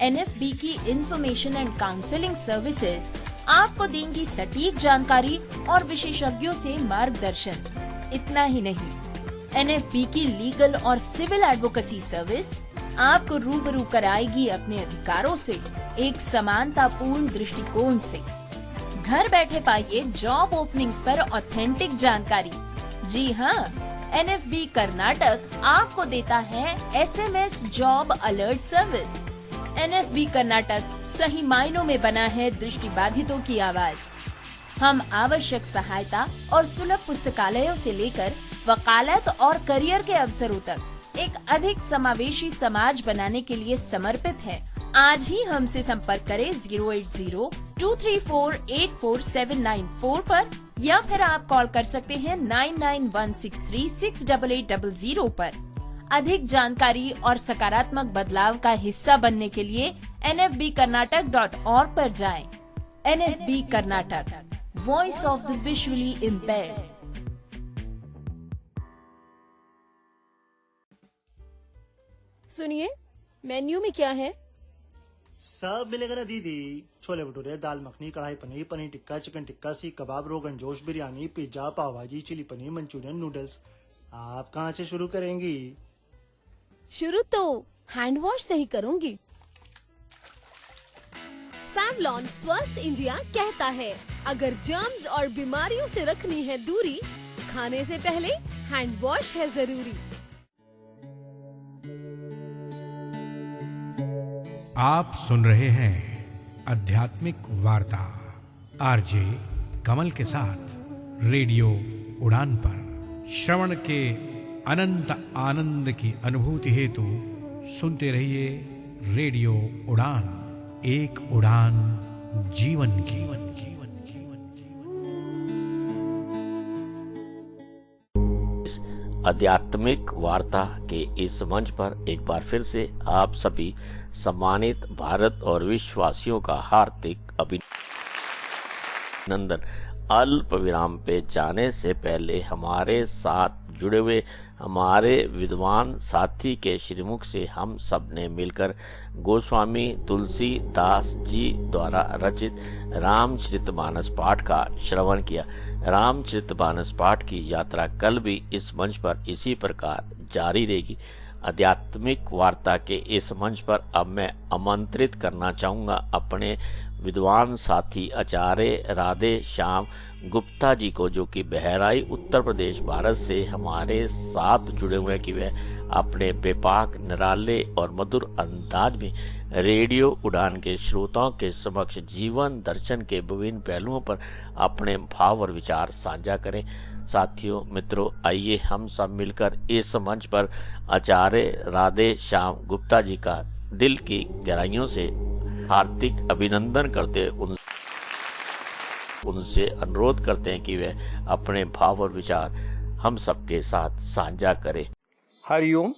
NFB की इंफॉर्मेशन एंड काउंसलिंग सर्विसेज आपको देंगी सटीक जानकारी और विशेषज्ञों से मार्गदर्शन। इतना ही नहीं, NFB की लीगल और सिविल एडवोकेसी सर्विस आपको रूबरू कराएगी अपने अधिकारों से एक समानतापूर्ण दृष्टिकोण से। घर बैठे पाइए जॉब ओपनिंग्स पर ऑथेंटिक जानकारी। जी हाँ, NFB कर्नाटक आपको देता है SMS job alert service. NFB Karnataka सही मायनों में बना है दृष्टिबाधितों की आवाज। हम आवश्यक सहायता और सुलभ पुस्तकालयों से लेकर वकालत और करियर के अवसरों तक एक अधिक समावेशी समाज बनाने के लिए समर्पित है। आज ही हमसे संपर्क करें 08023484794 पर, या फिर आप कॉल कर सकते हैं 9916368800 पर। अधिक जानकारी और सकारात्मक बदलाव का हिस्सा बनने के लिए nfbkarnatak.org पर जाएं। NFB Karnataka, voice of the visually impaired. सुनिए, मेन्यू में क्या है? सब मिलेगा ना दीदी। छोले भटूरे, दाल मखनी, कढ़ाई पनीर, पनीर टिक्का, चिकन टिक्का, सीख कबाब, रोगन जोश, बिरयानी, पिज्जा, पाव भाजी, चिली पनीर, मंचूरियन, नूडल्स। आप कहाँ से शुरू करेंगी? शुरू तो हैंड वॉश से ही करूंगी। सैवलॉन स्वस्थ इंडिया कहता है, अगर जर्म्स और बीमारियों से रखनी है दूरी, खाने से पहले हैंड वॉश है जरूरी। आप सुन रहे हैं आध्यात्मिक वार्ता आरजे कमल के साथ रेडियो उड़ान पर। श्रवण के अनंत आनंद की अनुभूति हेतु सुनते रहिए रेडियो उड़ान, एक उड़ान जीवन की। आध्यात्मिक वार्ता के इस मंच पर एक बार फिर से आप सभी सम्मानित भारत और विश्ववासियों का हार्दिक अभिनंदन। अल्प विराम पे जाने से पहले हमारे साथ जुड़े हुए हमारे विद्वान साथी के श्रीमुख से हम सब ने मिलकर गोस्वामी तुलसीदास जी द्वारा रचित रामचरितमानस पाठ का श्रवण किया। रामचरितमानस पाठ की यात्रा कल भी इस मंच पर इसी प्रकार जारी रहेगी। आध्यात्मिक वार्ता के इस मंच पर अब मैं आमंत्रित करना चाहूंगा अपने विद्वान साथी आचार्य राधे श्याम गुप्ता जी को, जो कि बहराई उत्तर प्रदेश भारत से हमारे साथ जुड़े हुए हैं कि वह अपने बेपाक निराले और मधुर अंदाज में रेडियो उड़ान के श्रोताओं के समक्ष जीवन दर्शन के विभिन्न पहलुओं पर अपने भाव और विचार साझा करें। साथियों मित्रों, आइए हम सब मिलकर इस मंच पर आचार्य राधे श्याम गुप्ता जी का दिल की गहराइयों से हार्दिक अभिनंदन करते उनसे अनुरोध करते हैं कि वे अपने भाव और विचार हम सबके साथ साझा करें। हरिओम।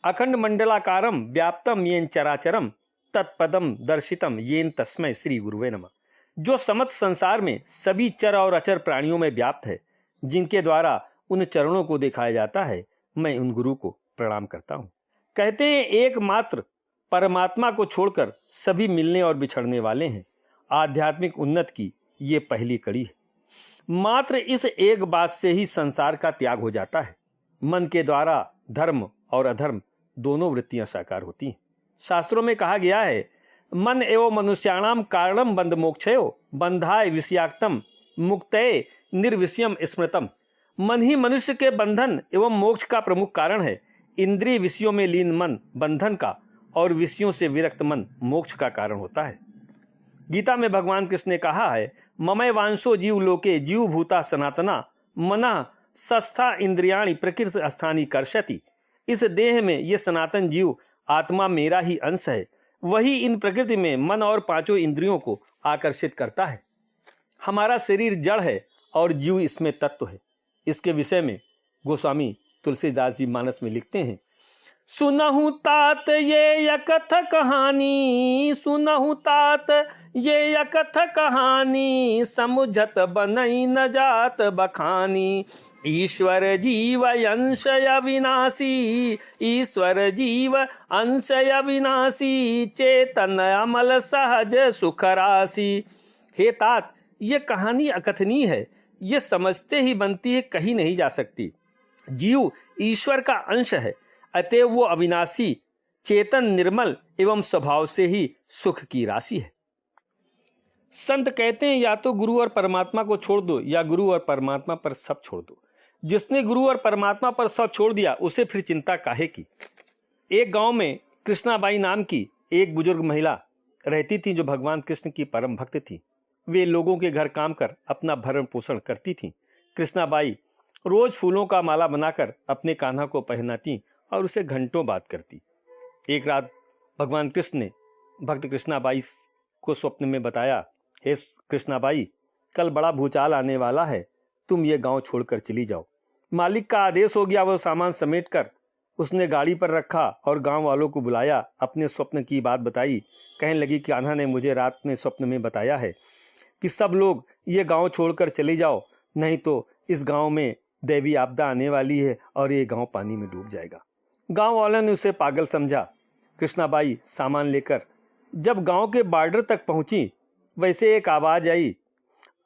अखंड मंडलाकारं व्याप्तम येन चराचरम तत्पदम दर्शितम येन तस्मै श्री गुरुवे नमः। जो समस्त संसार में सभी चर और अचर प्राणियों में व्याप्त है, जिनके द्वारा उन चरणों को दिखाया जाता है, मैं उन गुरु को प्रणाम करता हूँ। कहते हैं एकमात्र परमात्मा को छोड़कर सभी मिलने और बिछड़ने वाले हैं। आध्यात्मिक उन्नति की ये पहली कड़ी है। मात्र इस एक बात से ही संसार का त्याग हो जाता है। मन के द्वारा धर्म और अधर्म दोनों वृत्तियां साकार होती हैं। शास्त्रों में कहा गया है, मन एवं मनुष्याणाम कारणम बंध मोक्षयो बंधाय विषयाक्तम मुक्तये निर्विषयम स्मृतम। मन ही मनुष्य के बंधन एवं मोक्ष का प्रमुख कारण है। इंद्रिय विषयों में लीन मन बंधन का और विषयों से विरक्त मन मोक्ष का कारण होता है। गीता में भगवान कृष्ण ने कहा है, ममय वांशो जीव लोके जीव भूता सनातना मना सस्था इंद्रियाणि प्रकृति स्थानी कर्षति। इस देह में ये सनातन जीव आत्मा मेरा ही अंश है, वही इन प्रकृति में मन और पांचों इंद्रियों को आकर्षित करता है। हमारा शरीर जड़ है और जीव इसमें तत्व है। इसके विषय में गोस्वामी तुलसीदास जी मानस में लिखते हैं, सुनहु तात ये यकथ कहानी, सुनहु तात ये यकथ कहानी, समुझत बनई न जात बखानी। ईश्वर जीव अंश अविनाशी, ईश्वर जीव अंश अविनाशी, चेतन अमल सहज सुख राशि। हे तात, ये कहानी अकथनीय है, ये समझते ही बनती है, कही नहीं जा सकती। जीव ईश्वर का अंश है, अतएव वो अविनाशी, चेतन, निर्मल एवं स्वभाव से ही सुख की राशि है। संत कहते हैं, या तो गुरु और परमात्मा को छोड़ दो या गुरु और परमात्मा पर सब छोड़ दो। जिसने गुरु और परमात्मा पर सब छोड़ दिया उसे फिर चिंता काहे की। एक गांव में कृष्णाबाई नाम की एक बुजुर्ग महिला रहती थी, जो भगवान कृष्ण की परम भक्त थी। वे लोगों के घर काम कर अपना भरण पोषण करती थी। कृष्णाबाई रोज फूलों का माला बनाकर अपने कान्हा को पहनाती और उसे घंटों बात करती। एक रात भगवान कृष्ण ने भक्त कृष्णाबाई को स्वप्न में बताया, हे कृष्णाबाई, कल बड़ा भूचाल आने वाला है, तुम ये गांव छोड़कर चली जाओ। मालिक का आदेश हो गया। वह सामान समेटकर उसने गाड़ी पर रखा और गांव वालों को बुलाया, अपने स्वप्न की बात बताई। कहने लगी, कान्हा ने मुझे रात में स्वप्न में बताया है कि सब लोग ये गांव छोड़कर चले जाओ, नहीं तो इस गांव में दैवी आपदा आने वाली है और ये गांव पानी में डूब जाएगा। गांव वालों ने उसे पागल समझा। कृष्णाबाई सामान लेकर जब गांव के बॉर्डर तक पहुंची, वैसे एक आवाज आई,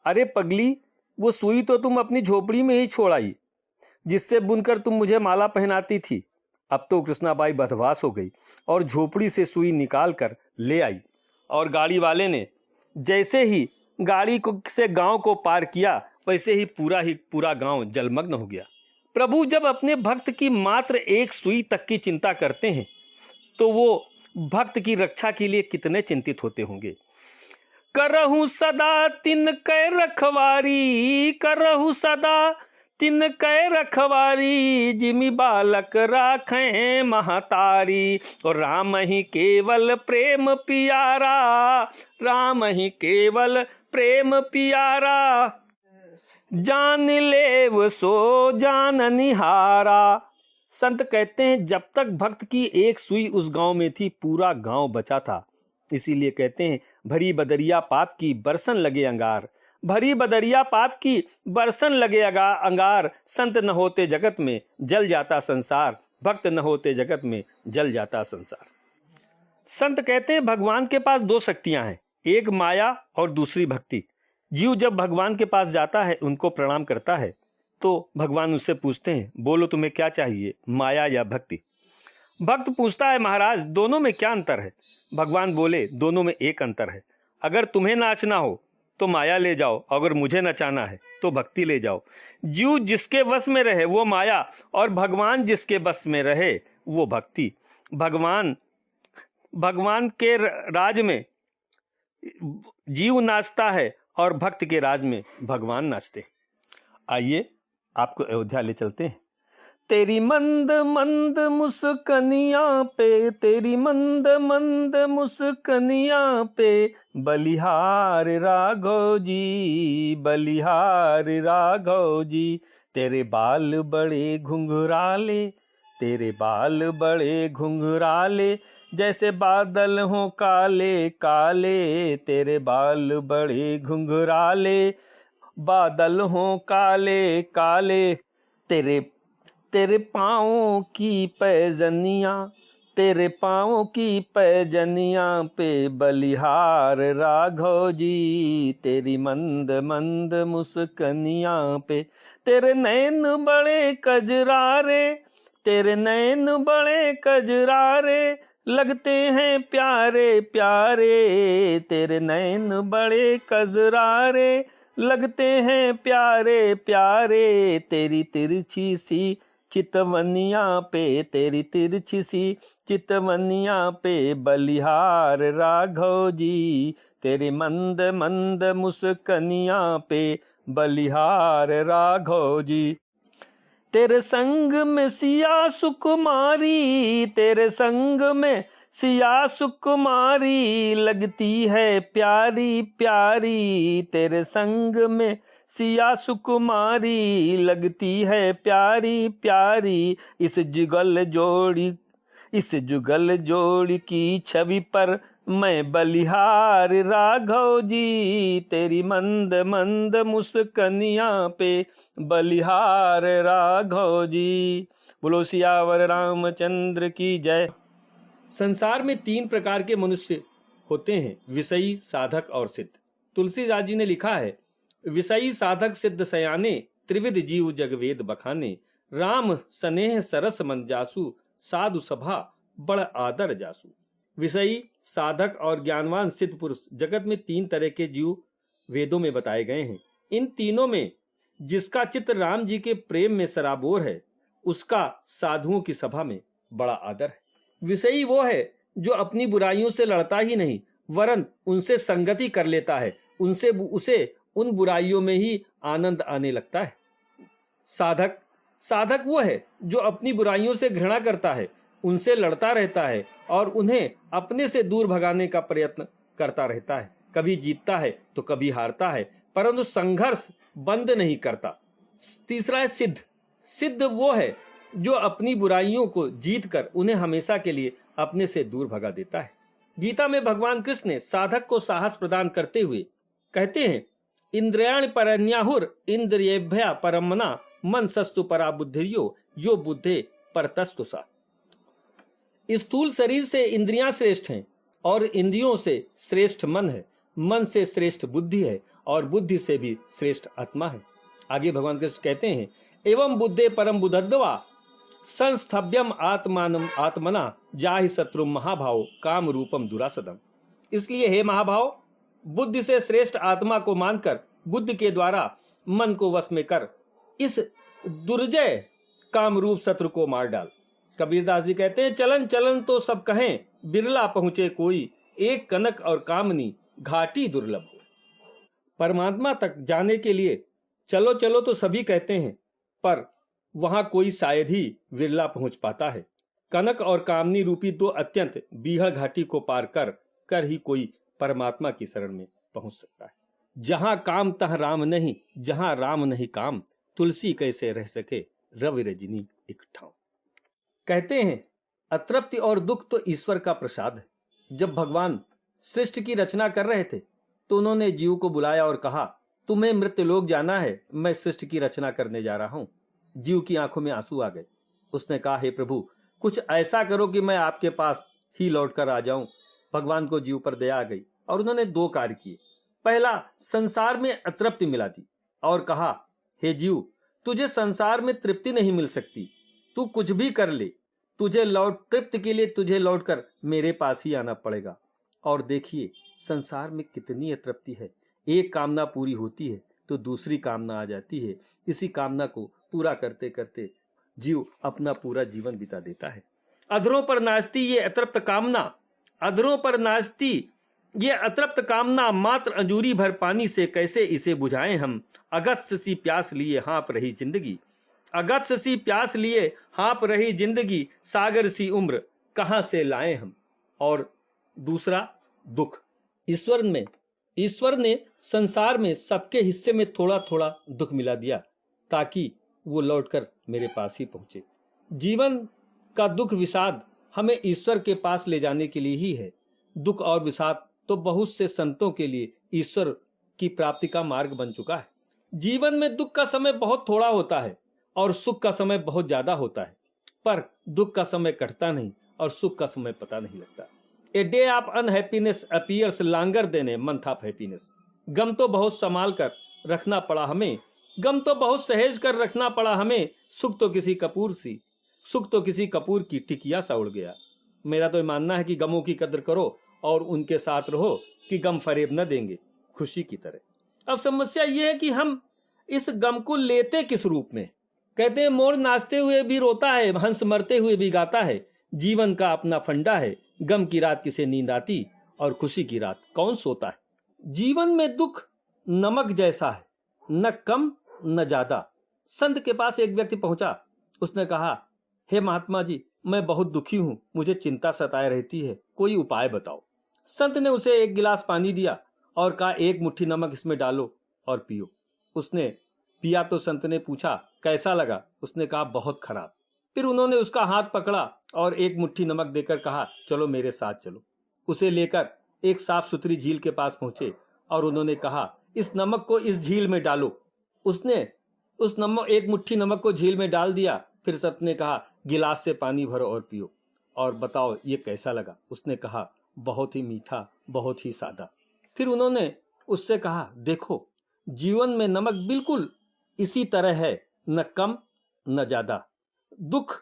अरे पगली, वो सुई तो तुम अपनी झोपड़ी में ही छोड़ आई, जिससे बुनकर तुम मुझे माला पहनाती थी। अब तो कृष्णाबाई बदहवास हो गई और झोपड़ी से सुई निकाल कर ले आई। और गाड़ी वाले ने जैसे ही गाड़ी को से गांव को पार किया, वैसे ही पूरा गांव जलमग्न हो गया। प्रभु जब अपने भक्त की मात्र एक सुई तक की चिंता करते हैं, तो वो भक्त की रक्षा के लिए कितने चिंतित होते होंगे। करहु सदा तिन कै रखवारी, करहु सदा तिन कै रखवारी, जिमि बालक राखें महतारी। और राम ही केवल प्रेम पियारा, राम ही केवल प्रेम पियारा, जान लेव सो जान निहारा। संत कहते हैं, जब तक भक्त की एक सुई उस गांव में थी, पूरा गांव बचा था। इसीलिए कहते हैं, भरी बदरिया पाप की बरसन लगे अंगार, भरी बदरिया पाप की, बरसन लगे अंगार। संत न होते जगत में जल जाता संसार, भक्त न होते जगत में जल जाता संसार। संत कहते हैं भगवान के पास दो शक्तियां हैं, एक माया और दूसरी भक्ति। जीव जब भगवान के पास जाता है, उनको प्रणाम करता है, तो भगवान उससे पूछते हैं, बोलो तुम्हें क्या चाहिए, माया या भक्ति। भक्त पूछता है, महाराज दोनों में क्या अंतर है। भगवान बोले, दोनों में एक अंतर है। अगर तुम्हें नाचना हो तो माया ले जाओ, अगर मुझे नचाना है तो भक्ति ले जाओ। जीव जिसके वश में रहे वो माया, और भगवान जिसके बस में रहे वो भक्ति। भगवान के राज में जीव नाचता है और भक्त के राज में भगवान नाचते। आइए आपको अयोध्या ले चलते हैं। तेरी मंद मंद मुस्कनिया पे, तेरी मंद मंद मुस्कनिया पे, बलिहार राघव जी, बलिहार राघव जी। तेरे बाल बड़े घुंघराले, तेरे बाल बड़े घुंघराले, जैसे बादल हों काले काले। तेरे बाल बड़े घुंघराले, बादल हों काले काले। तेरे पाँवों की पैजनिया, तेरे पाँवों की पैजनिया पे, बलिहार राघव जी। तेरी मंद मंद मुस्कनिया पे, तेरे नैन बड़े कजरारे, तेरे नैन बड़े कजरारे, लगते हैं प्यारे प्यारे। तेरे नैन बड़े कजरारे, लगते हैं प्यारे प्यारे। तेरी तिरछी सी चितवनिया पे, तेरी तिरछी सी चितवनिया पे, बलिहार राघव जी। तेरे मंद मंद मुस्कनिया पे, बलिहार राघव जी। तेरे संग में सिया सुकुमारी, तेरे संग में सिया सुकुमारी, लगती है प्यारी प्यारी। तेरे संग में सिया सुकुमारी, लगती है प्यारी प्यारी। इस जुगल जोड़ी की छवि पर मैं बलिहार राघव जी। तेरी मंद मंद मुस्कनिया पे, बलिहार राघव जी। बोलो सियावर रामचंद्र की जय। संसार में 3 प्रकार के मनुष्य होते हैं, विषयी, साधक और सिद्ध। तुलसीदास जी ने लिखा है, विषयी साधक सिद्ध सयाने, त्रिविध जीव जग वेद बखाने। राम स्नेह सरस मन जासु, साधु सभा बड़ आदर जासु। विषयी, साधक और ज्ञानवान सिद्ध पुरुष जगत में 3 तरह के जीव वेदों में बताए गए हैं। इन तीनों में जिसका चित्त राम जी के प्रेम में सराबोर है, उसका साधुओं की सभा में बड़ा आदर है। विषयी वो है जो अपनी बुराइयों से लड़ता ही नहीं, वरन उनसे संगति कर लेता है, उसे उन बुराइयों में ही आनंद आने लगता है। साधक वो है जो अपनी बुराइयों से घृणा करता है, उनसे लड़ता रहता है और उन्हें अपने से दूर भगाने का प्रयत्न करता रहता है। कभी जीतता है तो कभी हारता है, परंतु संघर्ष बंद नहीं करता। तीसरा है सिद्ध वो है जो अपनी बुराइयों को जीतकर उन्हें हमेशा के लिए अपने से दूर भगा देता है। गीता में भगवान कृष्ण ने साधक को साहस प्रदान करते हुए कहते हैं, इंद्रियाणि परन्याहुर इंद्रियेभ्यः परमना, मन सस्तु परा बुद्धिर्यो यो बुद्धे परतस्तु सा। स्थूल शरीर से इंद्रियां श्रेष्ठ हैं और इंद्रियों से श्रेष्ठ मन है, मन से श्रेष्ठ बुद्धि है और बुद्धि से भी श्रेष्ठ आत्मा है। आगे भगवान कृष्ण कहते हैं, एवं बुद्धे परम बुद्धद्वा संस्थभ्यम आत्मानम आत्मना जाहि शत्रु महाभाव काम रूपम दुरासदम। इसलिए हे महाभाव, बुद्धि से श्रेष्ठ आत्मा को मानकर बुद्धि के द्वारा मन को वश में कर इस दुर्जय काम रूप शत्रु को मार डाल। कबीरदास जी कहते हैं, चलन चलन तो सब कहें, बिरला पहुंचे कोई, एक कनक और कामनी घाटी दुर्लभ हो। परमात्मा तक जाने के लिए चलो चलो तो सभी कहते हैं, पर वहां कोई शायद ही विरला पहुंच पाता है। कनक और कामनी रूपी 2 अत्यंत बीहड़ घाटी को पार कर ही कोई परमात्मा की शरण में पहुंच सकता है। जहां काम तह राम नहीं, जहां राम नहीं काम, तुलसी कैसे रह सके रवि रजनी एक ठाव। कहते हैं, अतृप्ति और दुख तो ईश्वर का प्रसाद है। जब भगवान सृष्टि की रचना कर रहे थे तो उन्होंने जीव को बुलाया और कहा, तुम्हें मृत्युलोक जाना है, मैं सृष्टि की रचना करने जा रहा हूं। जीव की आंखों में आंसू आ गए। उसने कहा, हे प्रभु, कुछ ऐसा करो कि मैं आपके पास ही लौटकर आ जाऊं। भगवान को जीव पर दया आ गई और उन्होंने दो कार्य किए। पहला, संसार में अतृप्ति मिला दी और कहा, हे जीव, तुझे संसार में तृप्ति नहीं मिल सकती, तू कुछ भी कर ले, तृप्ति के लिए तुझे लौटकर मेरे पास ही आना पड़ेगा। और देखिए संसार में कितनी अतृप्ति है। एक कामना पूरी होती है तो दूसरी कामना आ जाती है। इसी कामना को पूरा करते करते जीव अपना पूरा जीवन बिता देता है। अधरों पर नाचती ये अतृप्त कामना, अधरों पर नाचती ये अतृप्त कामना, मात्र अंजूरी भर पानी से कैसे इसे बुझाएं हम। अगस्त सी प्यास लिए हाँप रही जिंदगी, अगस्त सी प्यास लिए हाँप रही जिंदगी, सागर सी उम्र कहां से लाएं हम। और दूसरा दुख, ईश्वर ने संसार में सबके हिस्से में थोड़ा थोड़ा दुख मिला दिया ताकि वो लौटकर मेरे पास ही पहुंचे। जीवन का दुख विषाद हमें ईश्वर के पास ले जाने के लिए ही है। दुख और विषाद तो बहुत से संतों के लिए ईश्वर की प्राप्ति का मार्ग बन चुका है। जीवन में दुख का समय बहुत थोड़ा होता है और सुख का समय बहुत ज्यादा होता है, पर दुख का समय कटता नहीं और सुख का समय पता नहीं लगता। A day of unhappiness appears longer than a month of happiness. गम तो बहुत संभाल कर रखना पड़ा हमें, गम तो बहुत सहेज कर रखना पड़ा हमें, सुख तो किसी कपूर की टिकिया सा उड़ गया। मेरा तो मानना है कि गमों की कदर करो और उनके साथ रहो कि गम फरेब न देंगे खुशी की तरह। अब समस्या यह है कि हम इस गम को लेते किस रूप में। कहते हैं मोर नाचते हुए भी रोता है, हंस मरते हुए भी गाता है। जीवन का अपना फंडा है, गम की रात किसे नींद आती और खुशी की रात कौन सोता है। जीवन में दुख नमक जैसा है, न कम न ज्यादा। संत के पास एक व्यक्ति पहुंचा। उसने कहा, हे महात्मा जी, मैं बहुत दुखी हूं, मुझे चिंता सताए रहती है, कोई उपाय बताओ। संत ने उसे एक गिलास पानी दिया और कहा, एक मुट्ठी नमक इसमें डालो और पियो। उसने पिया तो संत ने पूछा, कैसा लगा? उसने कहा, बहुत खराब। फिर उन्होंने उसका हाथ पकड़ा और एक मुट्ठी नमक देकर कहा, चलो मेरे साथ चलो। उसे लेकर एक साफ सुथरी झील के पास पहुंचे और उन्होंने कहा, इस नमक को इस झील में डालो। उसने एक मुट्ठी नमक को झील में डाल दिया। फिर संत ने कहा, गिलास से पानी भरो और पियो और बताओ ये कैसा लगा। उसने कहा, बहुत ही मीठा, बहुत ही सादा। फिर उन्होंने उससे कहा, देखो जीवन में नमक बिल्कुल इसी तरह है, न कम न ज्यादा। दुख,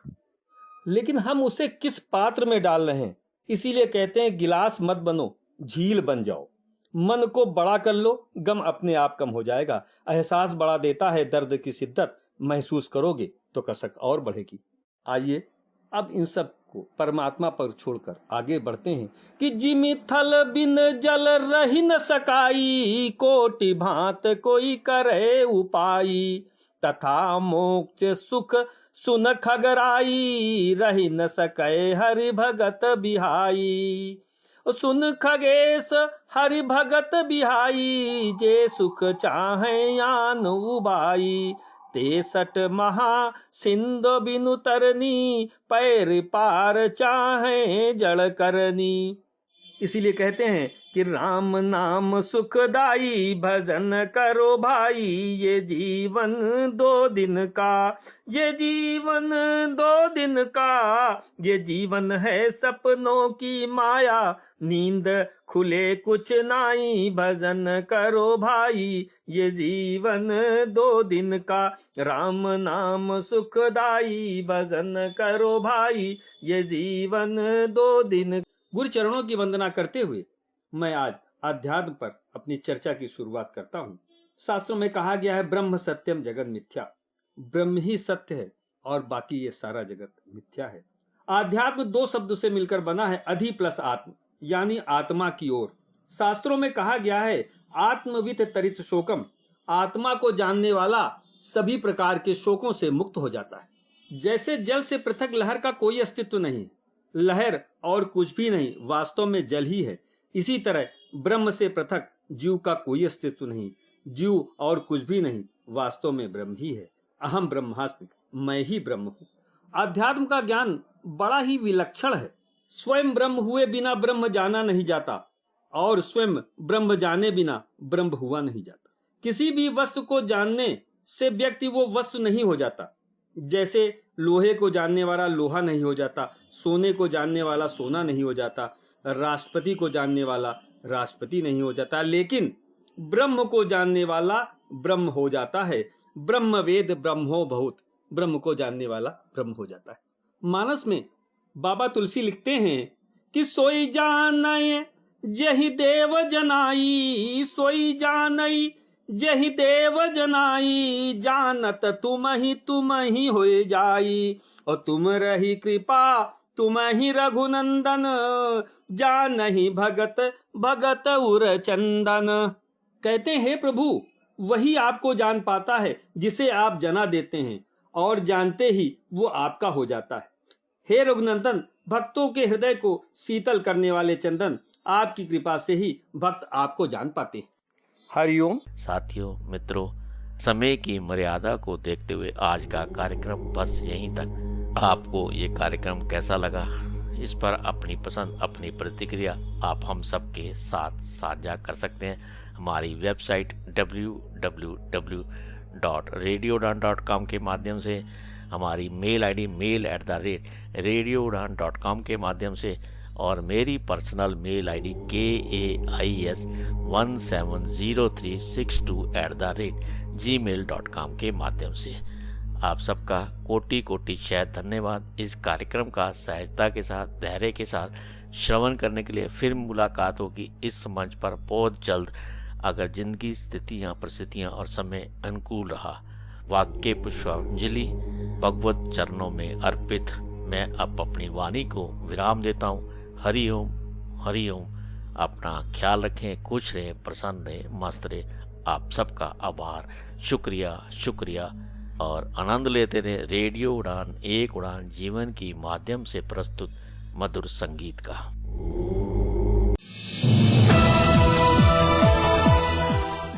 लेकिन हम उसे किस पात्र में डाल रहे हैं। इसीलिए कहते हैं, गिलास मत बनो, झील बन जाओ। मन को बड़ा कर लो, गम अपने आप कम हो जाएगा। एहसास बढ़ा देता है दर्द की शिद्दत, महसूस करोगे तो कसक और बढ़ेगी। आइए अब इन सब को परमात्मा पर छोड़कर आगे बढ़ते हैं कि जिमि थल बिन जल रही न सकाई, कोटि भांत कोई करे उपाई। तथा मोक्ष सुख सुन खगराई, रही न सके हरि भगत बिहाई। सुन खगेश हरि भगत बिहाई, जे सुख चाहे आन उबाई। 63 महा सिंधु बिनु तरनी, पैर पार चाहे जड़ करनी। इसीलिए कहते हैं कि राम नाम सुखदाई, भजन करो भाई। ये जीवन 2 दिन का, ये जीवन 2 दिन का, ये जीवन है सपनों की माया। नींद खुले कुछ नाई, भजन करो भाई। ये जीवन 2 दिन का, राम नाम सुखदाई, भजन करो भाई। ये जीवन 2 दिन। गुरु चरणों की वंदना करते हुए मैं आज आध्यात्म पर अपनी चर्चा की शुरुआत करता हूँ। शास्त्रों में कहा गया है, ब्रह्म सत्यम जगत मिथ्या। ब्रह्म ही सत्य है और बाकी ये सारा जगत मिथ्या है। आध्यात्म 2 शब्द से मिलकर बना है, अधि प्लस आत्म, यानी आत्मा की ओर। शास्त्रों में कहा गया है, आत्मवित तरित शोकम। आत्मा को जानने वाला सभी प्रकार के शोकों से मुक्त हो जाता है। जैसे जल से पृथक लहर का कोई अस्तित्व नहीं, लहर और कुछ भी नहीं, वास्तव में जल ही है। इसी तरह ब्रह्म से पृथक जीव का कोई अस्तित्व नहीं, जीव और कुछ भी नहीं, वास्तव में ब्रह्म ही है। अहम ब्रह्मास्मि, मैं ही ब्रह्म हूँ। अध्यात्म का ज्ञान बड़ा ही विलक्षण है। स्वयं ब्रह्म हुए बिना ब्रह्म जाना नहीं जाता और स्वयं ब्रह्म जाने बिना ब्रह्म हुआ नहीं जाता। किसी भी वस्तु को जानने से व्यक्ति वो वस्तु नहीं हो जाता। जैसे लोहे को जानने वाला लोहा नहीं हो जाता, सोने को जानने वाला सोना नहीं हो जाता, राष्ट्रपति को जानने वाला राष्ट्रपति नहीं हो जाता, लेकिन ब्रह्म को जानने वाला ब्रह्म हो जाता है। ब्रह्म वेद ब्रह्मो बहुत, ब्रह्म को जानने वाला ब्रह्म हो जाता है। मानस में बाबा तुलसी लिखते हैं कि सोई जानय जहि देव जनाई, सोई जानई जहि देव जनाई, जानत तुम ही होए जाई, और तुम रही कृपा तुम ही रघुनंदन, जानहि भगत भगत उर चंदन। कहते हैं प्रभु वही आपको जान पाता है जिसे आप जना देते हैं, और जानते ही वो आपका हो जाता है। हे रघुनंदन, भक्तों के हृदय को शीतल करने वाले चंदन, आपकी कृपा से ही भक्त आपको जान पाते हैं। हरिओम। साथियों, मित्रों, समय की मर्यादा को देखते हुए आज का कार्यक्रम बस यहीं तक। आपको ये कार्यक्रम कैसा लगा, इस पर अपनी पसंद, अपनी प्रतिक्रिया आप हम सबके साथ साझा कर सकते हैं। हमारी वेबसाइट www.radioudan.com के माध्यम से, हमारी मेल आईडी mail@radioudan.com के माध्यम से, और मेरी पर्सनल मेल आईडी KAIS170362@gmail.com के माध्यम से। आप सबका कोटि कोटि शत धन्यवाद। इस कार्यक्रम का सहजता के साथ, धैर्य के साथ श्रवण करने के लिए। फिर मुलाकात होगी इस मंच पर बहुत जल्द, अगर जिंदगी, स्थितियां, परिस्थितियां और समय अनुकूल रहा। वाक्य पुष्पांजलि भगवत चरणों में अर्पित मैं अब अपनी वाणी को विराम देता हूँ। हरि ओम, हरि ओम। अपना ख्याल रखें, खुश रहें, प्रसन्न रहें, मस्त रहें। आप सबका आभार, शुक्रिया, शुक्रिया, और आनंद लेते रहे रेडियो उड़ान, एक उड़ान जीवन की माध्यम से प्रस्तुत मधुर संगीत का।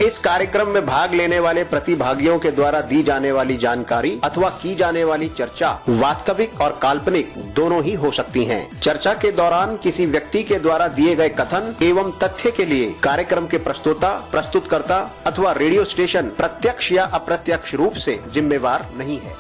इस कार्यक्रम में भाग लेने वाले प्रतिभागियों के द्वारा दी जाने वाली जानकारी अथवा की जाने वाली चर्चा वास्तविक और काल्पनिक दोनों ही हो सकती हैं। चर्चा के दौरान किसी व्यक्ति के द्वारा दिए गए कथन एवं तथ्य के लिए कार्यक्रम के प्रस्तोता, प्रस्तुतकर्ता अथवा रेडियो स्टेशन प्रत्यक्ष या अप्रत्यक्ष रूप से जिम्मेवार नहीं है।